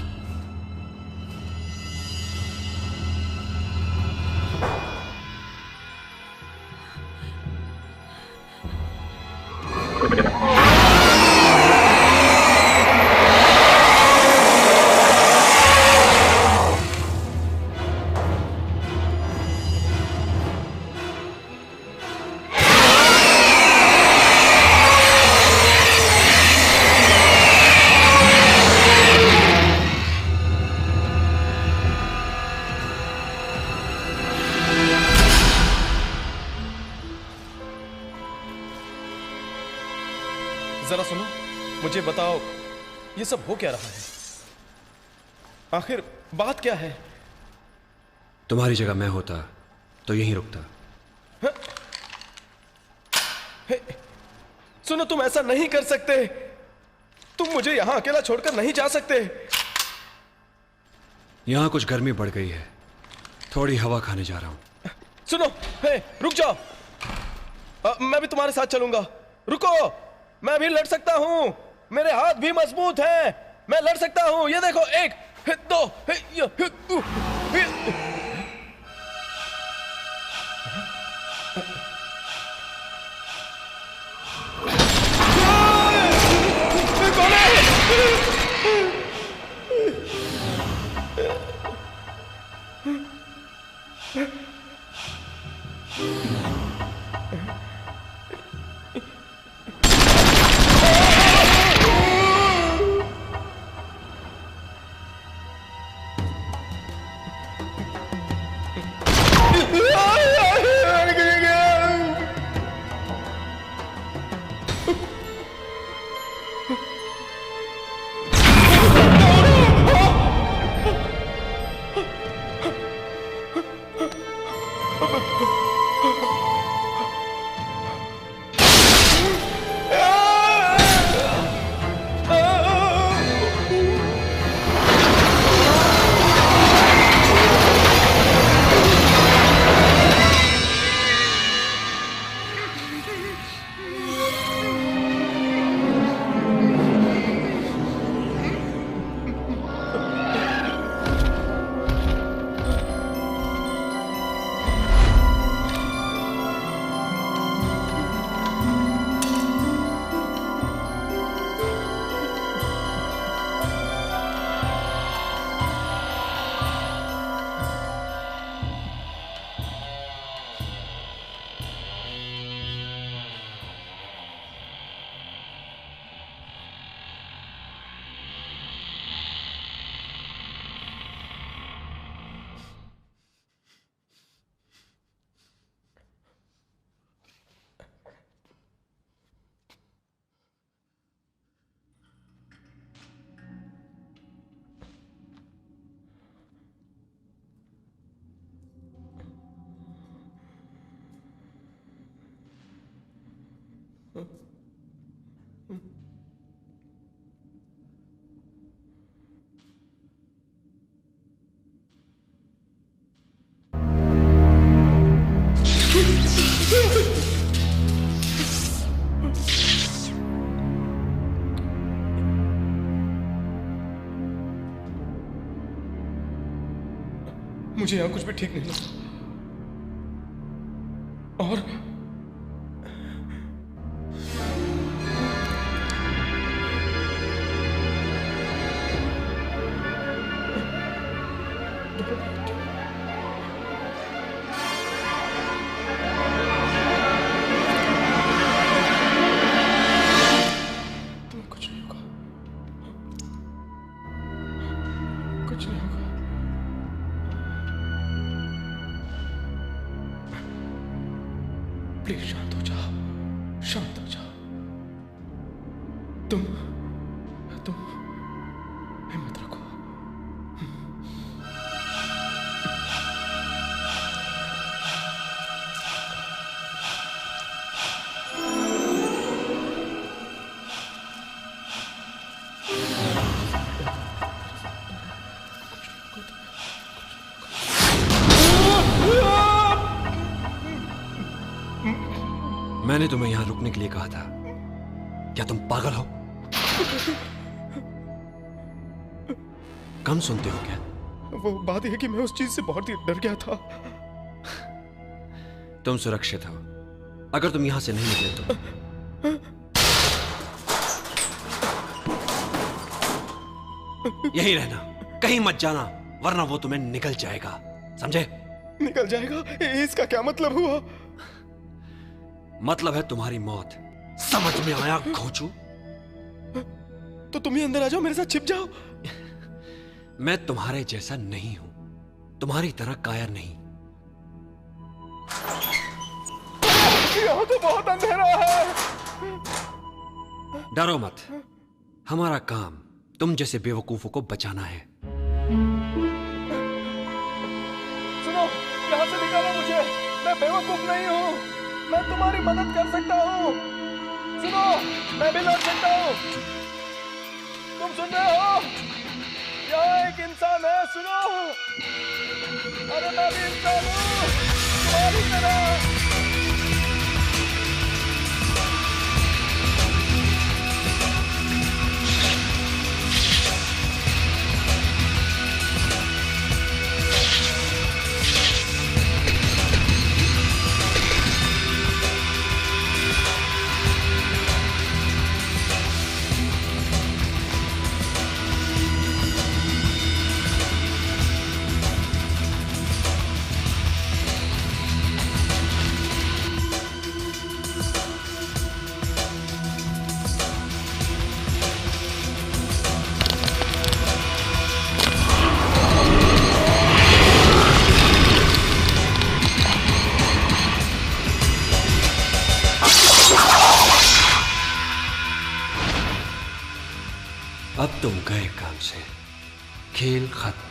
सुनो, मुझे बताओ ये सब हो क्या रहा है? आखिर बात क्या है? तुम्हारी जगह मैं होता तो यहीं रुकता। सुनो, तुम ऐसा नहीं कर सकते। तुम मुझे यहां अकेला छोड़कर नहीं जा सकते। यहां कुछ गर्मी बढ़ गई है, थोड़ी हवा खाने जा रहा हूं। सुनो, रुक जाओ। मैं भी तुम्हारे साथ चलूंगा। रुको, मैं भी लड़ सकता हूं, मेरे हाथ भी मजबूत हैं, मैं लड़ सकता हूं। ये देखो, 1 2 मुझे यहां कुछ भी ठीक नहीं लगता। और प्लीज शांत हो जाओ, शांत हो जाओ। तुम हिम्मत रखो। मैंने तुम्हें यहां रुकने के लिए कहा था। क्या तुम पागल हो? कम सुनते हो क्या? वो बात यह है कि मैं उस चीज से बहुत ही डर गया था। तुम सुरक्षित हो अगर तुम यहां से नहीं निकले तो। यही रहना, कहीं मत जाना, वरना वो तुम्हें निकल जाएगा, समझे? निकल जाएगा? इसका क्या मतलब हुआ? मतलब है तुम्हारी मौत। समझ में आया घोंचू? तो तुम ही अंदर आ जाओ, मेरे साथ छिप जाओ। मैं तुम्हारे जैसा नहीं हूं, तुम्हारी तरह कायर नहीं। यहाँ तो बहुत अंधेरा है। डरो मत, हमारा काम तुम जैसे बेवकूफों को बचाना है। सुनो, यहाँ से निकालो मुझे, मैं बेवकूफ नहीं हूँ, मैं तुम्हारी मदद कर सकता हूँ। सुनो, मैं भी लड़ सकता हूँ। तुम सुन रहे हो? यहाँ एक इंसान है, सुनो। अरे मैं भी इंसान हूँ, तुम्हारी तरह। अब तुम गए काम से, खेल खत्म।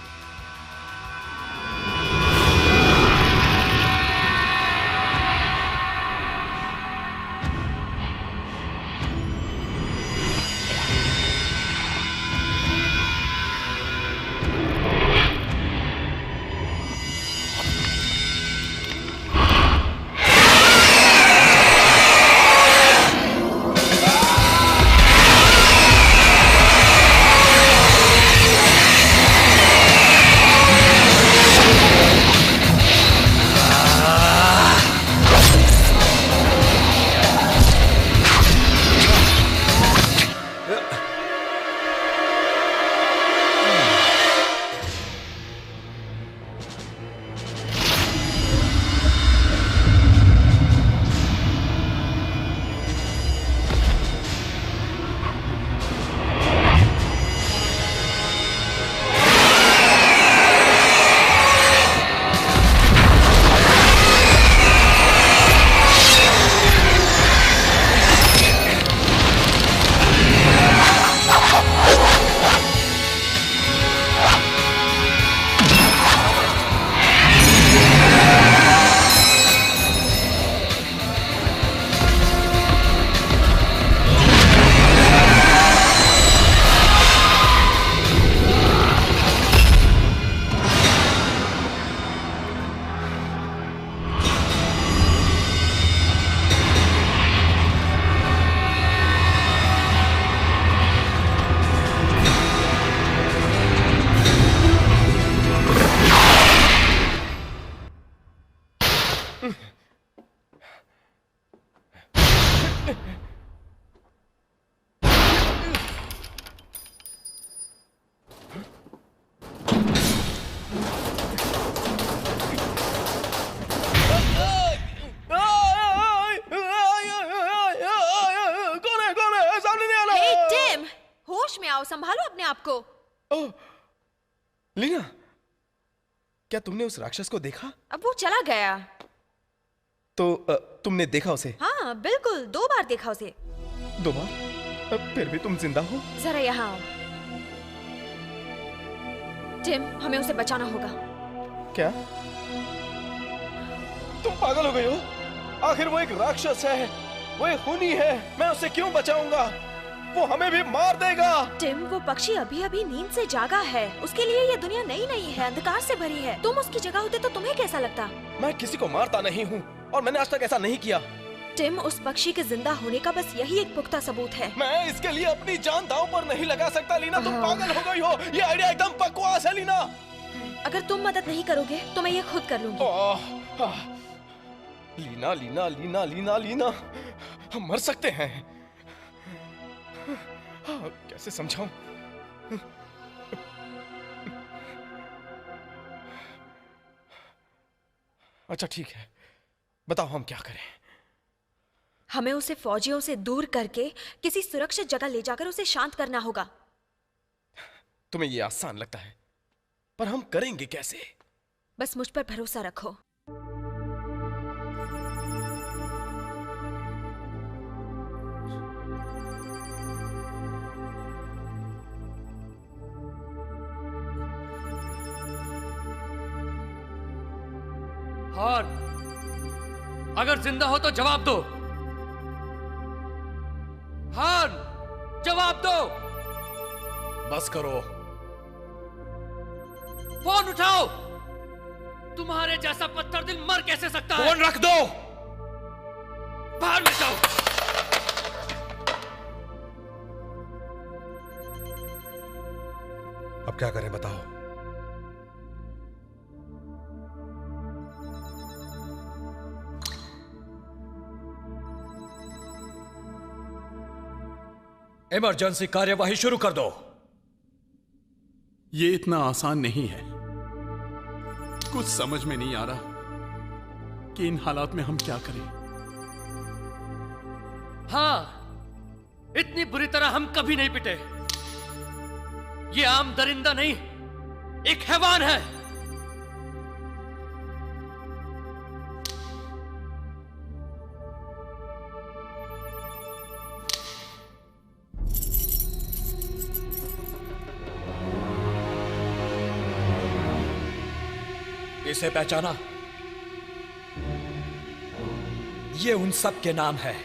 संभालो अपने आप को। लीना, क्या तुमने उस राक्षस को देखा? अब वो चला गया। तो तुमने देखा उसे? हाँ बिल्कुल, 2 बार देखा उसे। 2 बार? फिर भी तुम जिंदा हो? जरा यहाँ आओ। टिम, हमें उसे बचाना होगा। क्या? तुम पागल हो गई हो? आखिर वो एक राक्षस है, वो एक खूनी है, मैं उसे क्यों बचाऊंगा? वो हमें भी मार देगा। टिम, वो पक्षी अभी अभी नींद से जागा है, उसके लिए ये दुनिया नई नहीं है, अंधकार से भरी है। तुम उसकी जगह होते तो तुम्हें कैसा लगता? मैं किसी को मारता नहीं हूँ और मैंने आज तक ऐसा नहीं किया। टिम, उस पक्षी के जिंदा होने का बस यही एक पुख्ता सबूत है। मैं इसके लिए अपनी जान दांव पर नहीं लगा सकता। लीना, तुम पागल हो गई हो, ये आइडिया एकदम बकवास है। लीना, अगर तुम मदद नहीं करोगे तो मैं ये खुद कर लूंगी। लीना लीना लीना लीना लीना, हम मर सकते हैं। कैसे समझाऊं? अच्छा ठीक है, बताओ हम क्या करें? हमें उसे फौजियों से दूर करके किसी सुरक्षित जगह ले जाकर उसे शांत करना होगा। तुम्हें ये आसान लगता है, पर हम करेंगे कैसे? बस मुझ पर भरोसा रखो। और अगर जिंदा हो तो जवाब दो। हान, जवाब दो। बस करो। फोन उठाओ। तुम्हारे जैसा पत्थर दिल मर कैसे सकता है? फोन रख दो। बाहर में जाओ। अब क्या करें बताओ? इमरजेंसी कार्यवाही शुरू कर दो। ये इतना आसान नहीं है। कुछ समझ में नहीं आ रहा कि इन हालात में हम क्या करें। हाँ, इतनी बुरी तरह हम कभी नहीं पिटे। ये आम दरिंदा नहीं, एक हैवान है। इसे पहचाना? ये उन सब के नाम है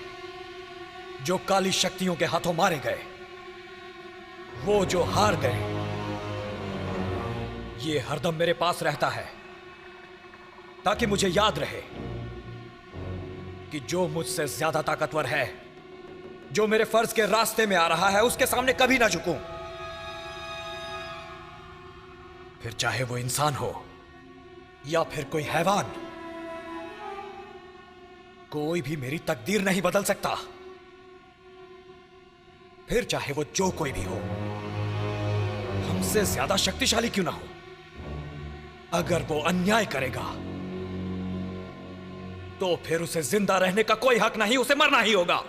जो काली शक्तियों के हाथों मारे गए, वो जो हार गए। ये हरदम मेरे पास रहता है ताकि मुझे याद रहे कि जो मुझसे ज्यादा ताकतवर है, जो मेरे फर्ज के रास्ते में आ रहा है, उसके सामने कभी ना झुकूं। फिर चाहे वो इंसान हो या फिर कोई हैवान, कोई भी मेरी तकदीर नहीं बदल सकता। फिर चाहे वो जो कोई भी हो, हमसे ज्यादा शक्तिशाली क्यों ना हो, अगर वो अन्याय करेगा तो फिर उसे जिंदा रहने का कोई हक नहीं, उसे मरना ही होगा।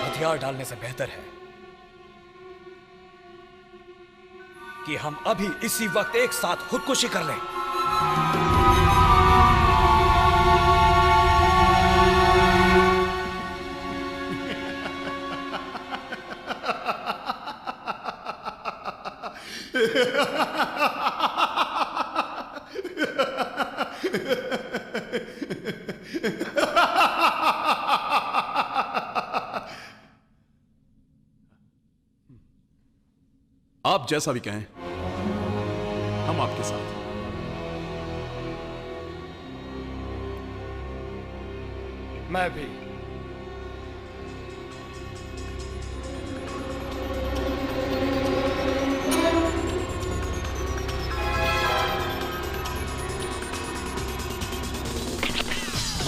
हथियार डालने से बेहतर है कि हम अभी इसी वक्त एक साथ खुदकुशी कर लें। आप जैसा भी कहें, हम आपके साथ। मैं भी।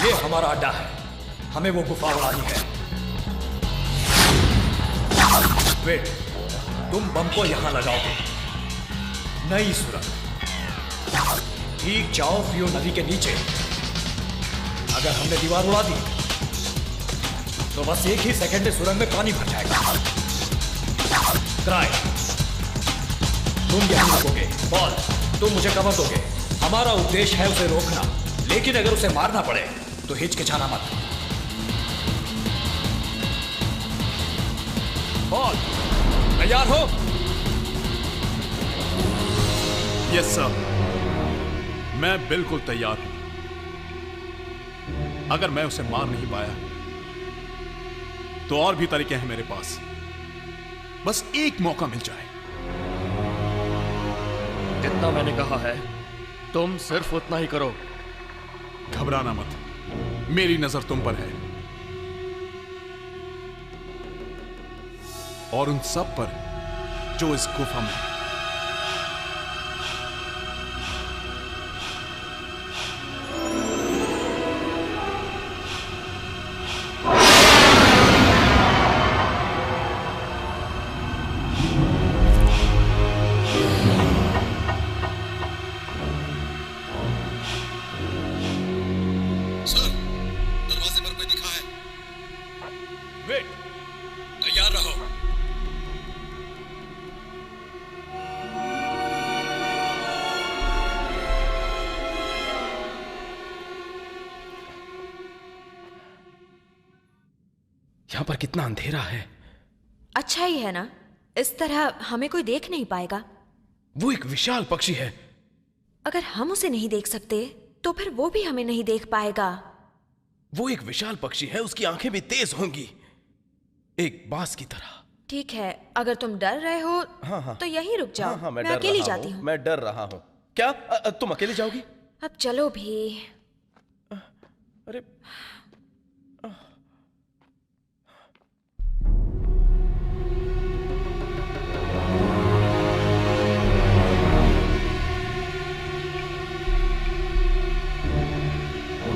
ये हमारा अड्डा है, हमें वो गुफा उड़ानी है। वेट, तुम बम को यहां लगाओगे। नई सुरंग ठीक जाओ फियो नदी के नीचे। अगर हमने दीवार उड़ा दी तो बस एक ही सेकंड में सुरंग में पानी भर जाएगा। क्राई, तुम यहां रुकोगे। बॉल, तुम मुझे कवर दोगे। हमारा उद्देश्य है उसे रोकना, लेकिन अगर उसे मारना पड़े तो हिचकिचाना मत। बॉल, तैयार हो? यस सर, मैं बिल्कुल तैयार हूं। अगर मैं उसे मार नहीं पाया तो और भी तरीके हैं मेरे पास। बस एक मौका मिल जाए। जितना मैंने कहा है तुम सिर्फ उतना ही करो। घबराना मत, मेरी नजर तुम पर है और उन सब पर जो इस गुफा में है। तैयार रहो। यहां पर कितना अंधेरा है। अच्छा ही है ना, इस तरह हमें कोई देख नहीं पाएगा। वो एक विशाल पक्षी है। अगर हम उसे नहीं देख सकते तो फिर वो भी हमें नहीं देख पाएगा। वो एक विशाल पक्षी है, उसकी आंखें भी तेज होंगी, एक बाज की तरह। ठीक है, अगर तुम डर रहे हो हाँ। तो यहीं रुक जाओ। हाँ, मैं अकेली जाती हूँ। मैं डर रहा हूँ। क्या तुम अकेली जाओगी? अब चलो भी। अरे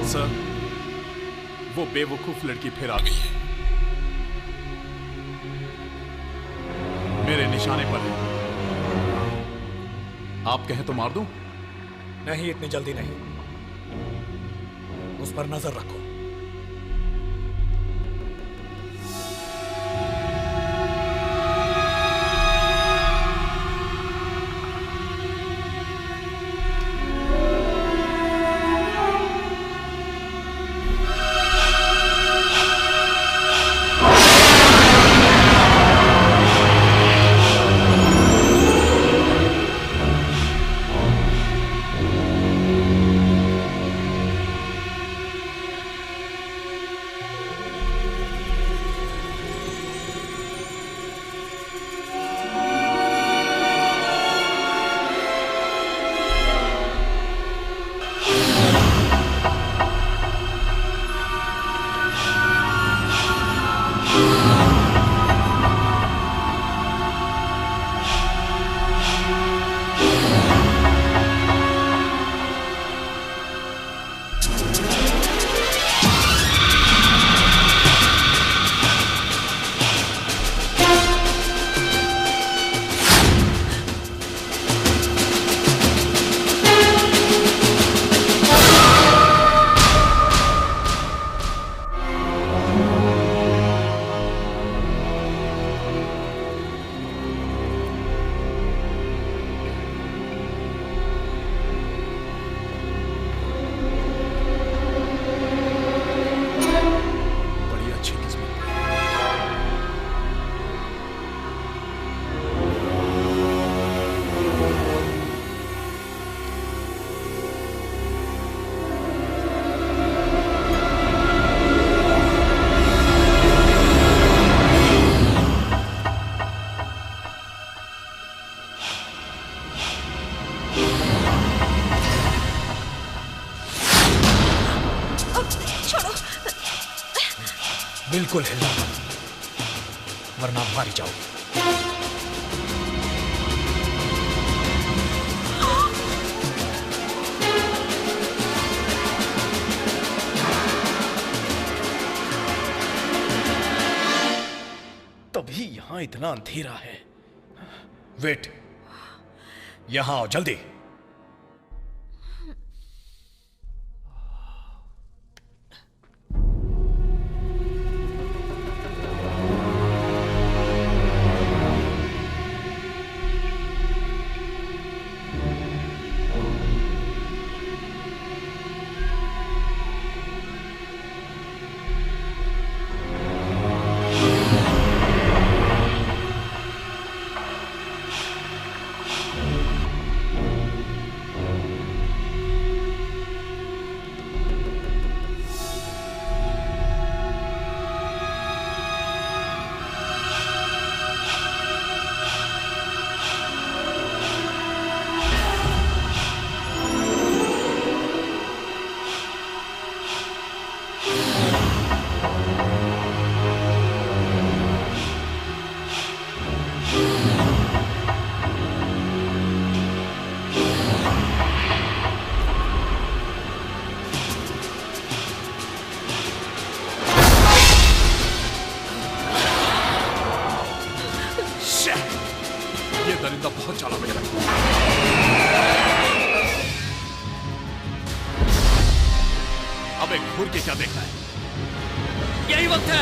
सर, वो बेवकूफ लड़की फिर आ गई है। मेरे निशाने पर है। आप कहें तो मार दूं? नहीं, इतनी जल्दी नहीं। उस पर नजर रखो। बिल्कुल हिलना मत, वरना मारी जाओगी। तभी यहां इतना अंधेरा है। वेट, यहां आओ जल्दी। ये दरिंदा बहुत चालाक लग रहा है। अबे घूर के क्या देखना है? यही वक्त है।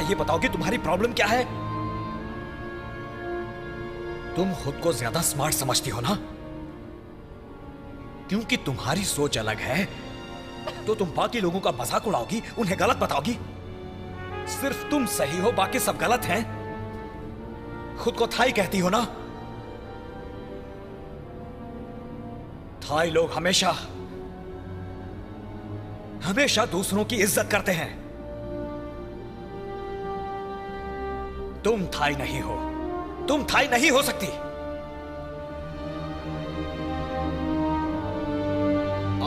ये बताओ कि तुम्हारी प्रॉब्लम क्या है? तुम खुद को ज्यादा स्मार्ट समझती हो ना? क्योंकि तुम्हारी सोच अलग है तो तुम बाकी लोगों का मजाक उड़ाओगी, उन्हें गलत बताओगी। सिर्फ तुम सही हो, बाकी सब गलत हैं। खुद को थाई कहती हो ना? थाई लोग हमेशा हमेशा दूसरों की इज्जत करते हैं। तुम थाई नहीं हो, तुम थाई नहीं हो सकती।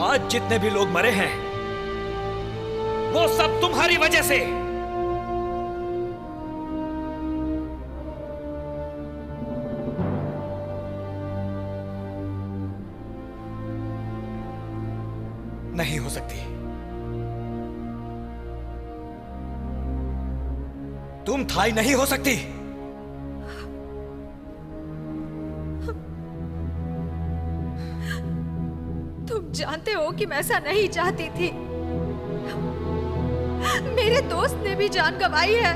आज जितने भी लोग मरे हैं वो सब तुम्हारी वजह से। नहीं हो सकती। तुम थाई नहीं हो सकती। तुम जानते हो कि मैं ऐसा नहीं चाहती थी। मेरे दोस्त ने भी जान गंवाई है।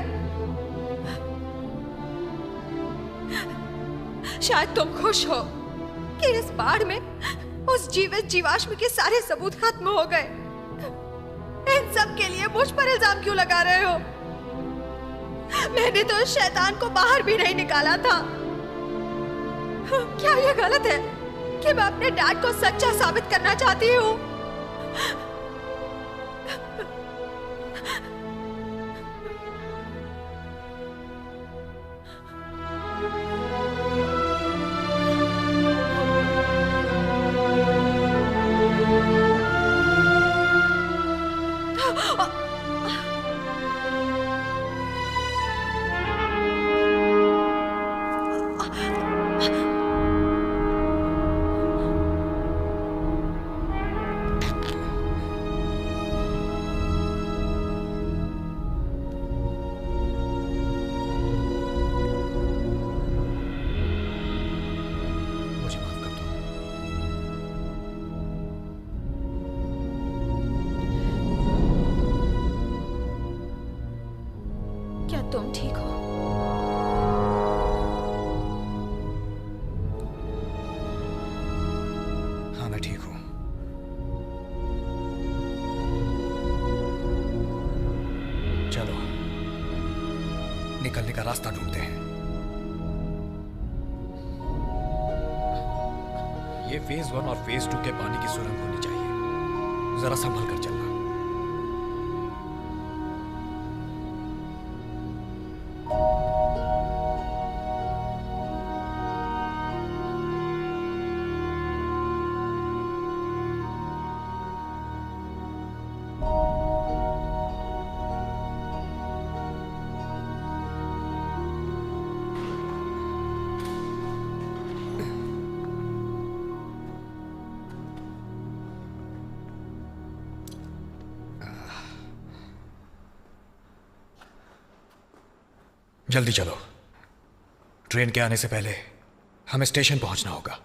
शायद तुम खुश हो कि इस बाढ़ में उस जीवित जीवाश्म के सारे सबूत खत्म हो गए। इन सब के लिए मुझ पर इल्जाम क्यों लगा रहे हो? मैंने तो उस शैतान को बाहर भी नहीं निकाला था। क्या ये गलत है कि मैं अपने डैड को सच्चा साबित करना चाहती हूँ? तुम ठीक हो? हाँ, मैं ठीक हूं। चलो निकलने का रास्ता ढूंढते हैं। ये फेज 1 और फेज 2 के पानी की सुरंग होनी चाहिए। जरा संभल कर चलना। जल्दी चलो, ट्रेन के आने से पहले हमें स्टेशन पहुंचना होगा।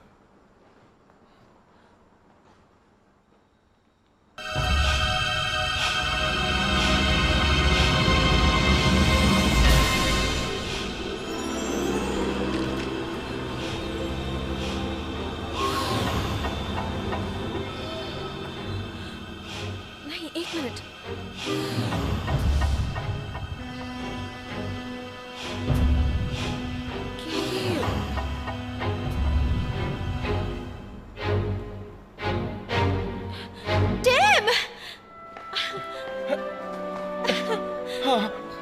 नहीं, एक मिनट।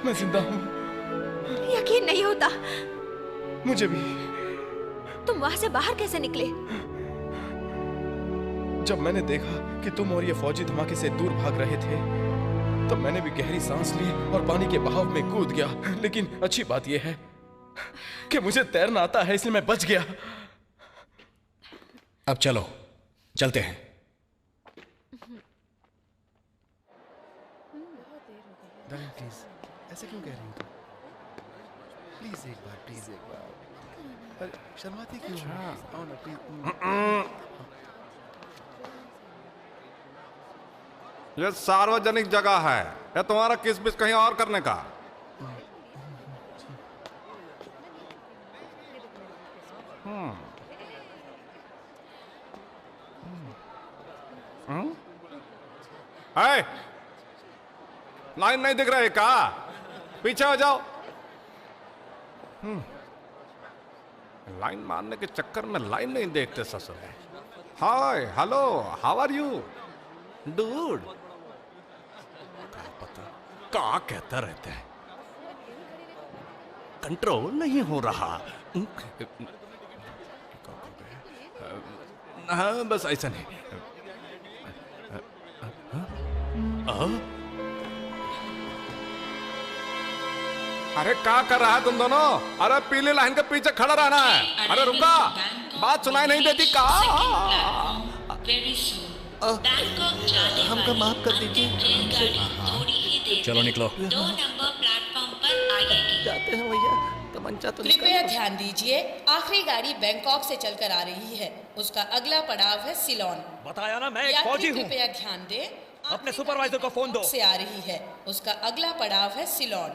मैं जिंदा हूँ। यकीन नहीं होता। मुझे भी। तुम वहां से बाहर कैसे निकले? जब मैंने देखा कि तुम और ये फौजी धमाके से दूर भाग रहे थे तो मैंने भी गहरी सांस ली और पानी के बहाव में कूद गया। लेकिन अच्छी बात यह है कि मुझे तैरना आता है, इसलिए मैं बच गया। अब चलो, चलते हैं। डार्लिंग प्लीज, ऐसे क्यों कह रही हो? प्लीज एक बार। अरे शर्माती क्यों हो? आओ ना प्लीज। यह सार्वजनिक जगह है, यह तुम्हारा किस बिस कहीं और करने का? लाइन नहीं दिख रही का? पीछे हो जाओ। लाइन मारने के चक्कर में लाइन नहीं देखते ससुर। Hi, hello, how are you dude? क्या कहता रहते हैं, कंट्रोल नहीं हो रहा। हाँ, बस ऐसा नहीं। अरे क्या कर रहा है तुम दोनों? अरे पीली लाइन के पीछे खड़ा रहना है। अरे रुका, बात सुनाई नहीं देती का? हमको माफ कर दीजिए। चलो निकलो। 2 नंबर प्लेटफॉर्म पर आएगी। जाते हैं भैया, तमंचा तो कृपया ध्यान दीजिए, आखिरी गाड़ी बैंकॉक से चलकर आ रही है। उसका अगला पड़ाव है सिलोन। बताया ना, मैं एक फौजी हूँ। कृपया ध्यान दें, अपने सुपरवाइजर को फोन दो। से आ रही है। उसका अगला पड़ाव है सिलोन।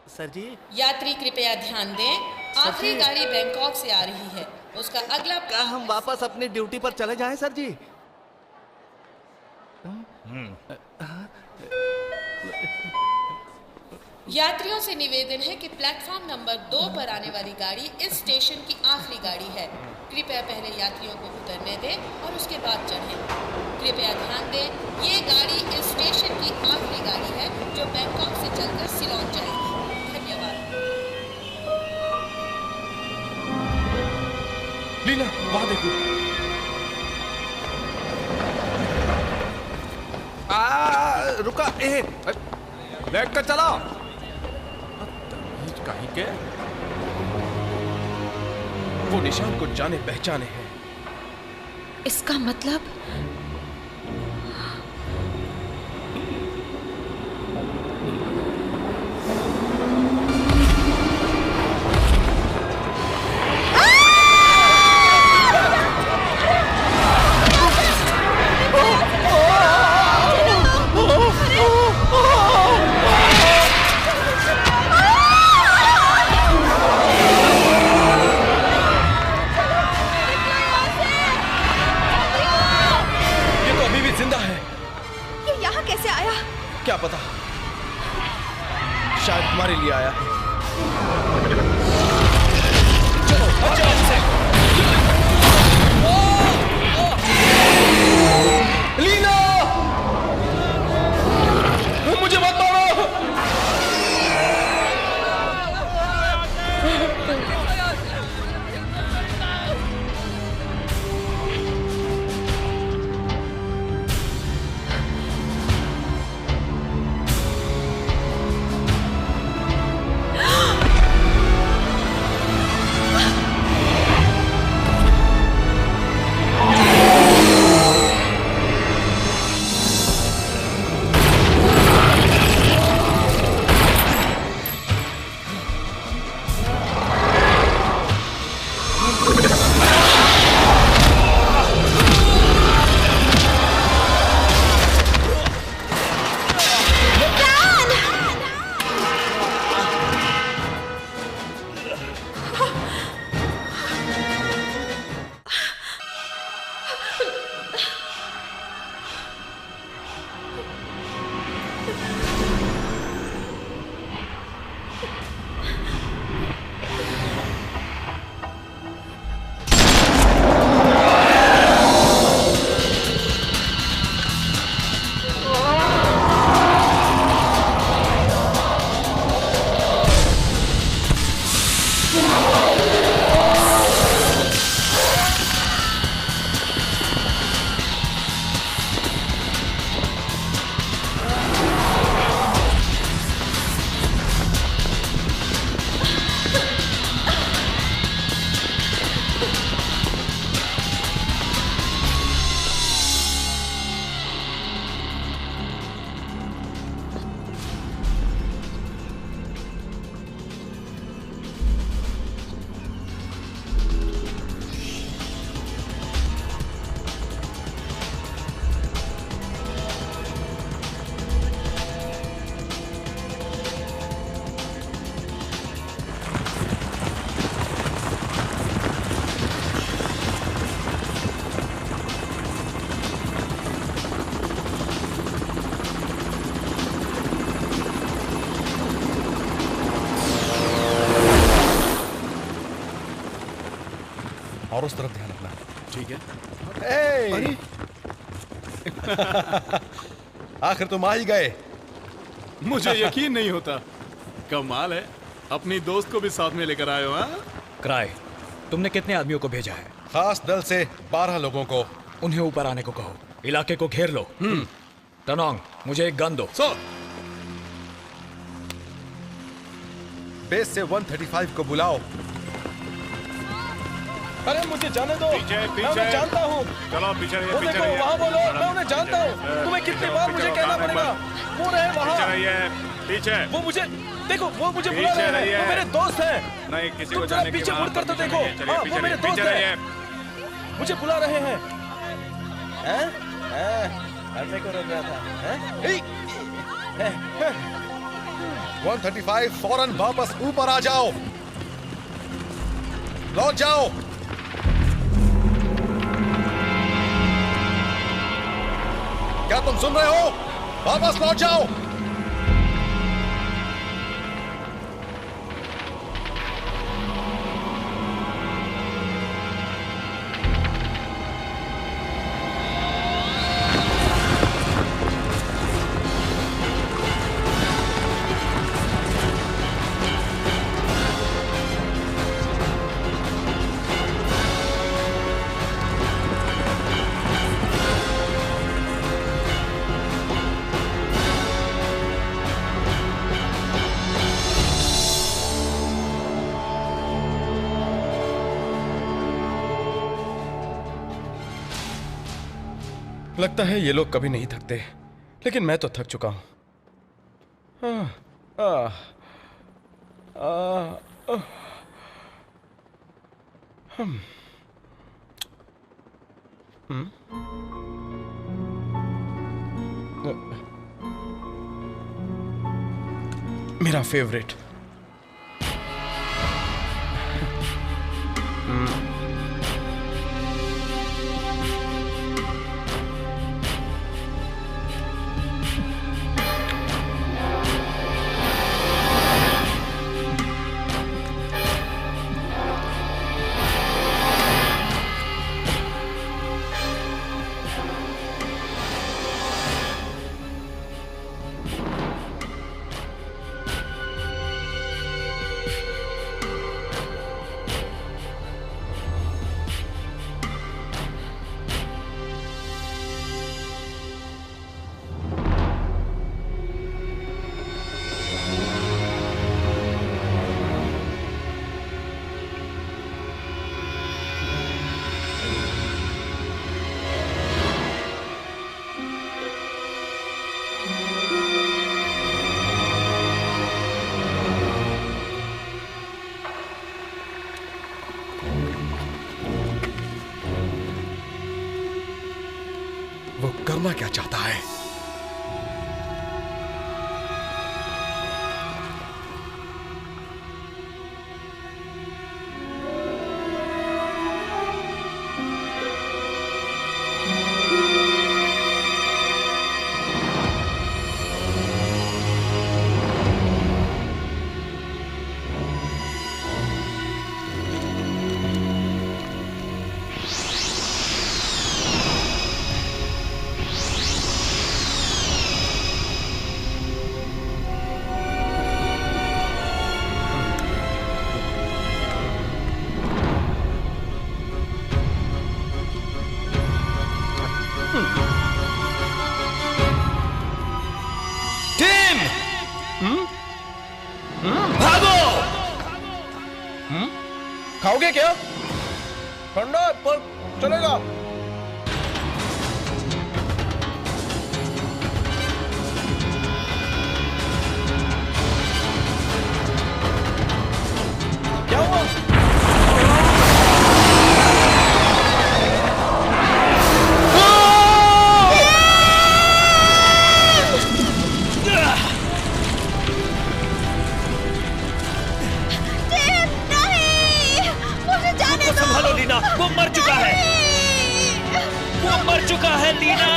सर जी। यात्री कृपया ध्यान दें, आखिरी गाड़ी बैंकॉक से आ रही है। उसका अगला क्या हम वापस अपनी ड्यूटी पर चले जाएं सर जी? यात्रियों से निवेदन है कि प्लेटफॉर्म नंबर 2 पर आने वाली गाड़ी इस स्टेशन की आखिरी गाड़ी है। कृपया पहले यात्रियों को उतरने दें और उसके बाद चढ़ें। कृपया ध्यान दें, ये गाड़ी इस स्टेशन की आखिरी गाड़ी है जो बैंकॉक से चलकर सिलोन जाएगी। धन्यवाद। लीना, वहां देखो। रुका, देख कर चलो। कहीं के वो निशान को जाने पहचाने हैं। इसका मतलब क्या पता, शायद हमारे लिए आया है। चलो, लीना, मुझे मत मारो। और उस तरफ ध्यान रखना। ठीक है। अरे आखिर तुम आ ही गए। मुझे यकीन नहीं होता। कमाल है, अपनी दोस्त को भी साथ में लेकर आए हो। हाँ? क्राई, तुमने कितने आदमियों को भेजा है? खास दल से 12 लोगों को। उन्हें ऊपर आने को कहो, इलाके को घेर लो। टनोंग, मुझे एक गन दो। बेस से 135 को बुलाओ। अरे मुझे जाने दो। पीछे, मैं उन्हें जानता हूँ। चलो पीछे रहिए, वो पीछे देखो रहिए। वहाँ बोलो, मैं उन्हें जानता हूँ। तुम्हें कितनी बार मुझे कहना पड़ेगा? वो रहे वहाँ। पीछे रहिए, पीछे। वो मुझे देखो, वो मुझे बुला पीछे रहे हैं। वो मेरे दोस्त हैं। नहीं, किसी तुम को जरा जाने की पीछे बात मुड़ कर तो नहीं देखो। है। हाँ, वो मेरे दोस्त पीछे रहिए। हैं। मुझे बुला रहे हैं। हटने को रोक रहा था। 135 फौरन वापस ऊपर आ जाओ। लौट जाओ। क्या तुम सुन रहे हो? वापस लौट जाओ। लगता है ये लोग कभी नहीं थकते, लेकिन मैं तो थक चुका हूं। मेरा फेवरेट। वो करना क्या चाहता है? खाओगे क्या? ठंडा पर चलेगा। क्या हुआ? संभालो लीना, वो मर चुका है। वो मर चुका है लीना,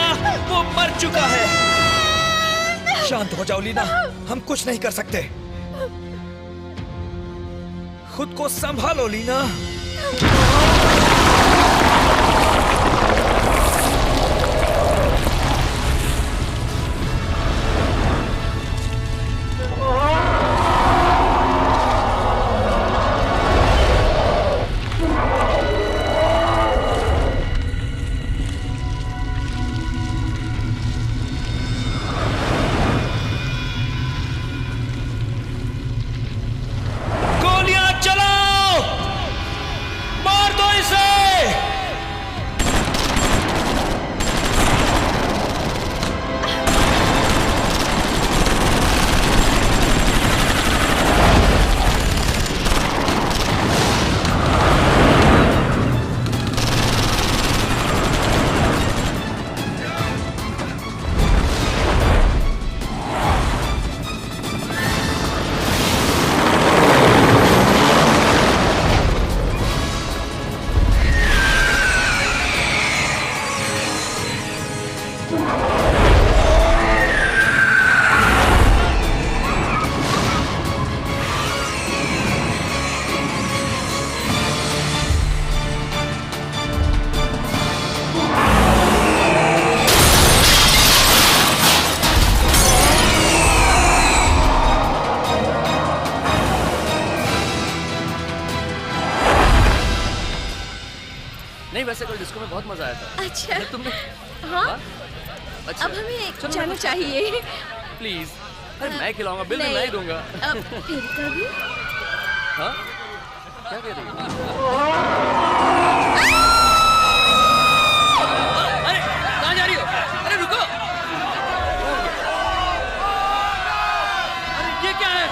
वो मर चुका है। शांत हो जाओ लीना, हम कुछ नहीं कर सकते। खुद को संभालो लीना। वैसे कल डिस्को में बहुत मजा आया था। अच्छा तुमने हाँ अच्छा अब हमें चलो, जाना चाहिए। प्लीज। अरे मैं खिलाऊंगा, बिल भी मैं ही दूंगा। अब फिर कभी हाँ क्या कह रही हो? अरे कहाँ जा रही हो? अरे रुको। अरे ये क्या है?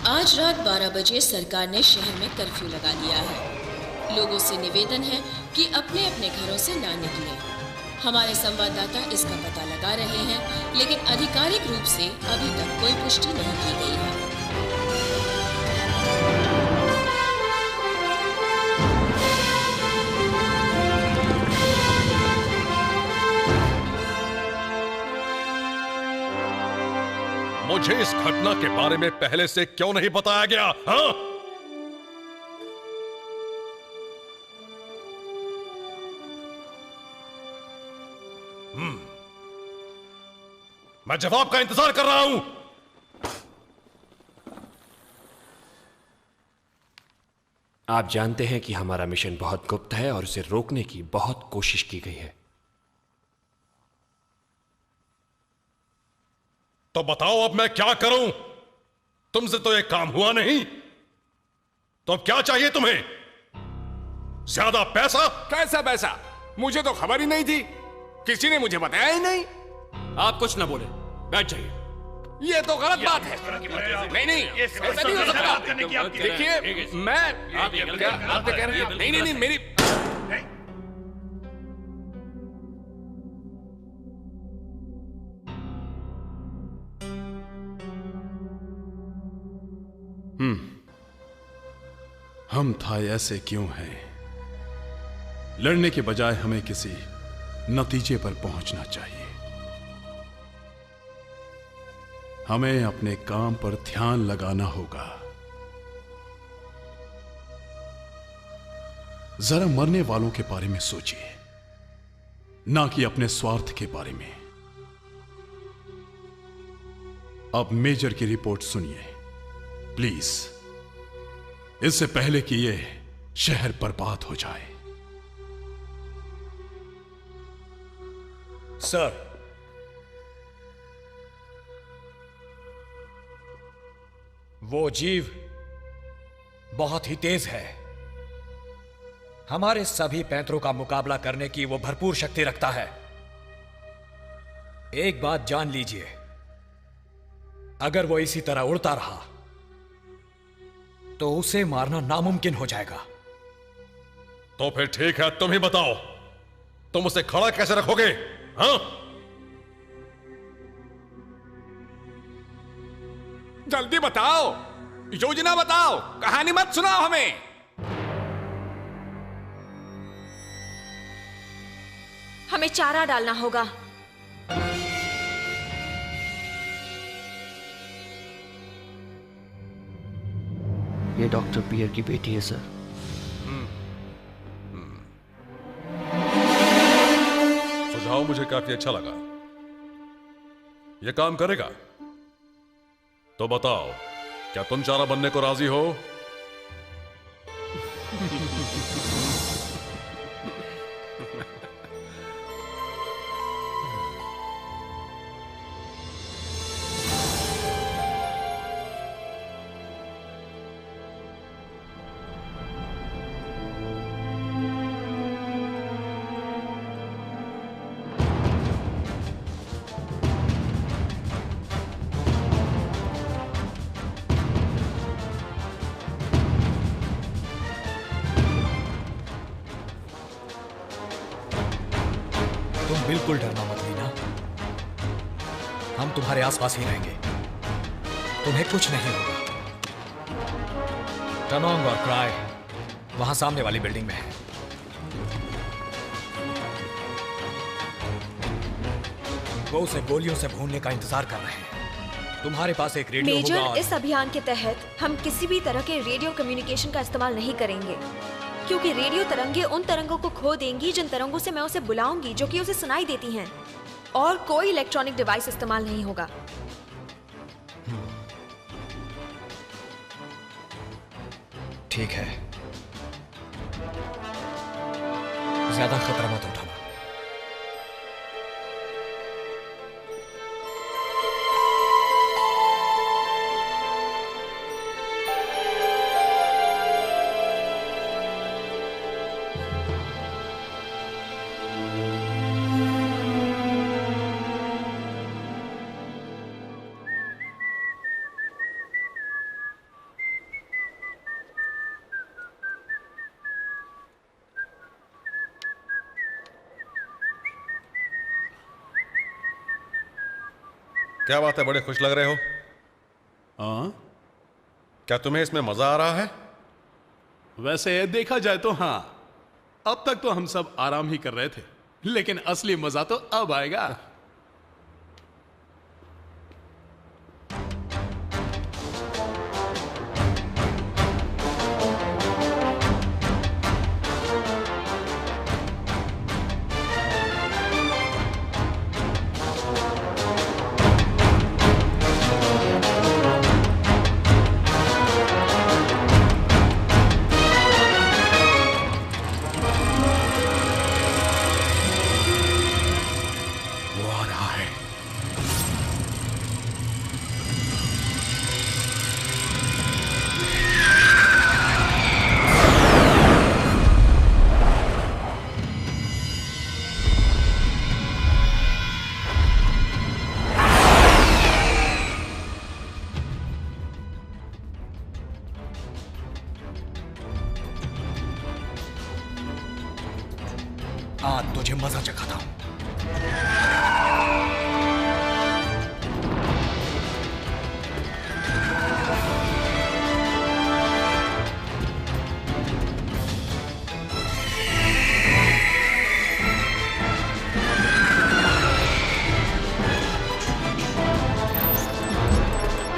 आज रात 12 बजे सरकार ने शहर में कर्फ्यू लगा दिया है। लोगों से निवेदन है कि अपने अपने घरों से ना निकलें। हमारे संवाददाता इसका पता लगा रहे हैं, लेकिन आधिकारिक रूप से अभी तक कोई पुष्टि नहीं की गई है। मुझे इस घटना के बारे में पहले से क्यों नहीं बताया गया? हाँ? मैं जवाब का इंतजार कर रहा हूं। आप जानते हैं कि हमारा मिशन बहुत गुप्त है और उसे रोकने की बहुत कोशिश की गई है। तो बताओ अब मैं क्या करूं? तुमसे तो एक काम हुआ नहीं, तो अब क्या चाहिए तुम्हें? ज्यादा पैसा? कैसा पैसा? मुझे तो खबर ही नहीं थी, किसी ने मुझे बताया ही नहीं। आप कुछ ना बोले, बैठ जाइए। ये तो गलत बात है। नहीं ऐसा नहीं हो सकता। देखिए मैं आप कह रहे हैं नहीं मेरी हम थाई ऐसे क्यों हैं? लड़ने के बजाय हमें किसी नतीजे पर पहुंचना चाहिए। हमें अपने काम पर ध्यान लगाना होगा। जरा मरने वालों के बारे में सोचिए, ना कि अपने स्वार्थ के बारे में। अब मेजर की रिपोर्ट सुनिए प्लीज, इससे पहले कि यह शहर बर्बाद हो जाए। सर, वो जीव बहुत ही तेज है। हमारे सभी पैंतरों का मुकाबला करने की वो भरपूर शक्ति रखता है। एक बात जान लीजिए, अगर वो इसी तरह उड़ता रहा तो उसे मारना नामुमकिन हो जाएगा। तो फिर ठीक है, तुम ही बताओ, तुम उसे खड़ा कैसे रखोगे? हाँ? जल्दी बताओ, योजना बताओ, कहानी मत सुनाओ हमें। हमें चारा डालना होगा। ये डॉक्टर पियर की बेटी है सर। सुझाव मुझे काफी अच्छा लगा। यह काम करेगा? तो बताओ, क्या तुम चारा बनने को राजी हो? बिल्कुल डरना मत लेना। हम तुम्हारे आसपास ही रहेंगे, तुम्हें कुछ नहीं होगा। टनोंग और क्राई वहां सामने वाली बिल्डिंग में है। वो उसे गोलियों से भूनने का इंतजार कर रहे हैं। तुम्हारे पास एक रेडियो मेजर, होगा और... इस अभियान के तहत हम किसी भी तरह के रेडियो कम्युनिकेशन का इस्तेमाल नहीं करेंगे, क्योंकि रेडियो तरंगे उन तरंगों को खो देंगी जिन तरंगों से मैं उसे बुलाऊंगी, जो कि उसे सुनाई देती हैं। और कोई इलेक्ट्रॉनिक डिवाइस इस्तेमाल नहीं होगा। ठीक है, ज्यादा खतरा मत उठाना। क्या बात है, बड़े खुश लग रहे हो? हाँ, क्या तुम्हें इसमें मजा आ रहा है? वैसे देखा जाए तो हाँ, अब तक तो हम सब आराम ही कर रहे थे, लेकिन असली मजा तो अब आएगा। आज तुझे मजा चखाता हूं।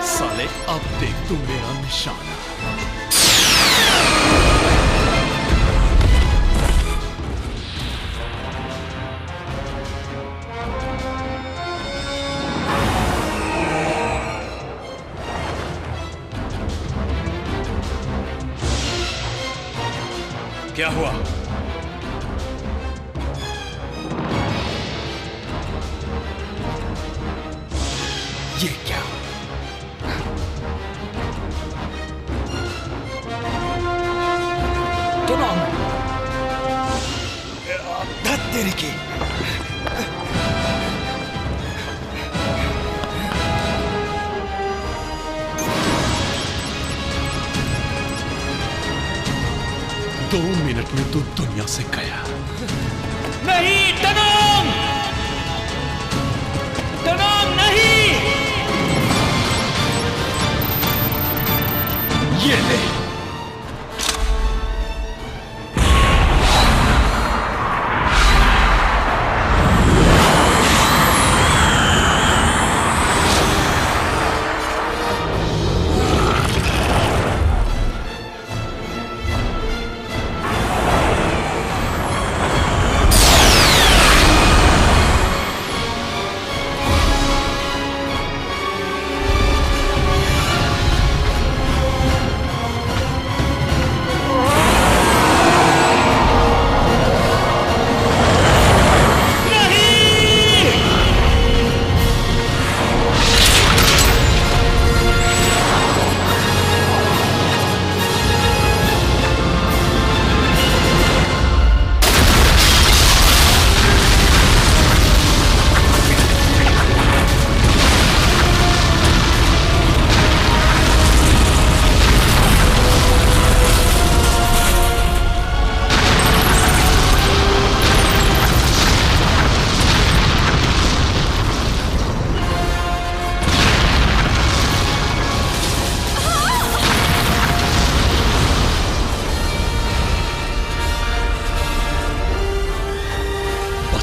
साले, अब देख तू मेरा निशाना। क्या हुआ? ये क्या? टनोंग! धत तेरी की! दो मिनट में तू दुनिया से गया। नहीं टनोंग! टनोंग नहीं! ये ले।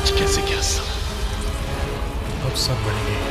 आज कैसे क्या सब? अब सब बढ़ेंगे।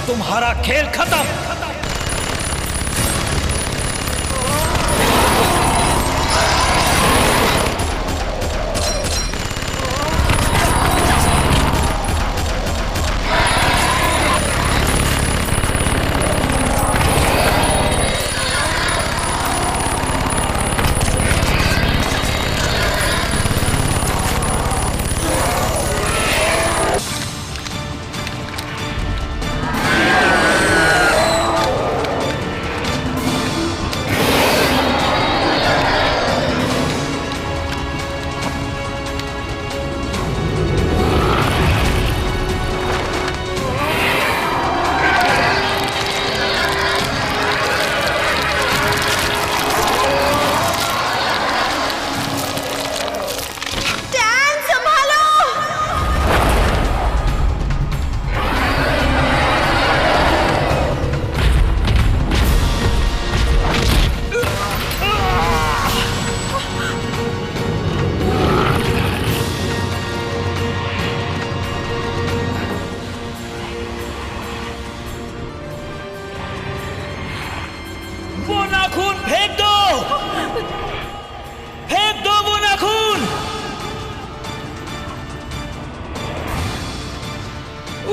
तुम्हारा खेल खत्म।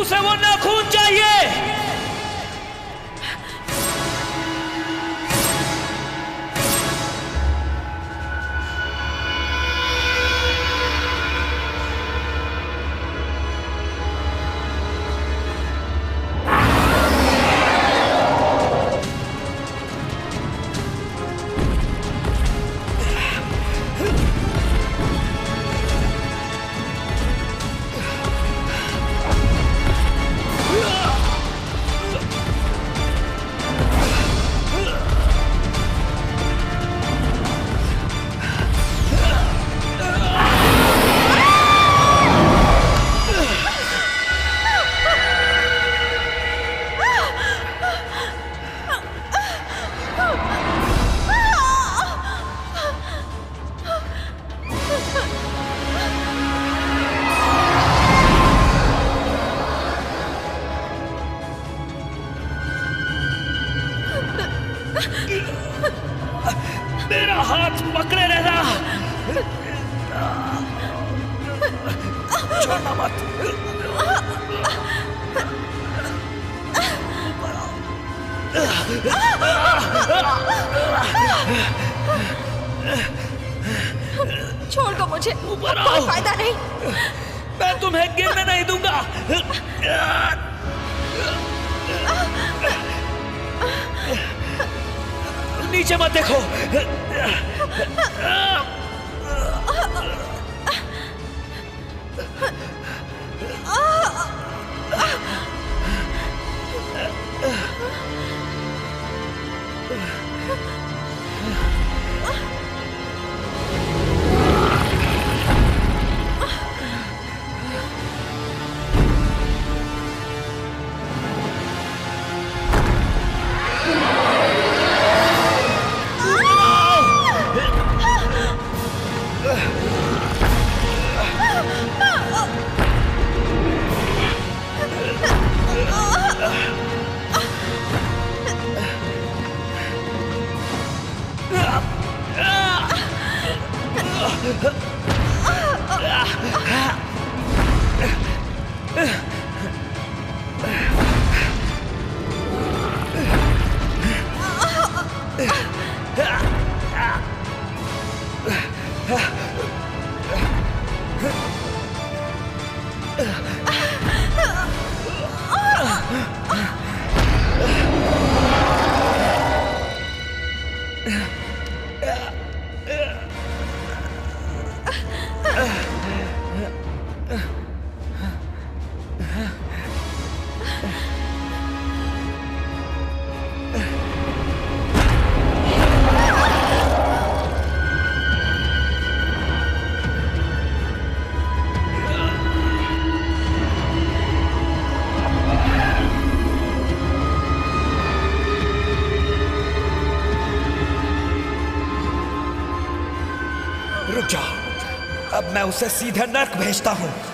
उसे वो नाखून चाहिए। मेरा हाथ पकड़े रहना, छोड़ना मत। छोड़ दो मुझे, कोई फायदा नहीं। मैं तुम्हें गिरने नहीं दूंगा। नीचे मत देखो। मैं उसे सीधे नर्क भेजता हूँ।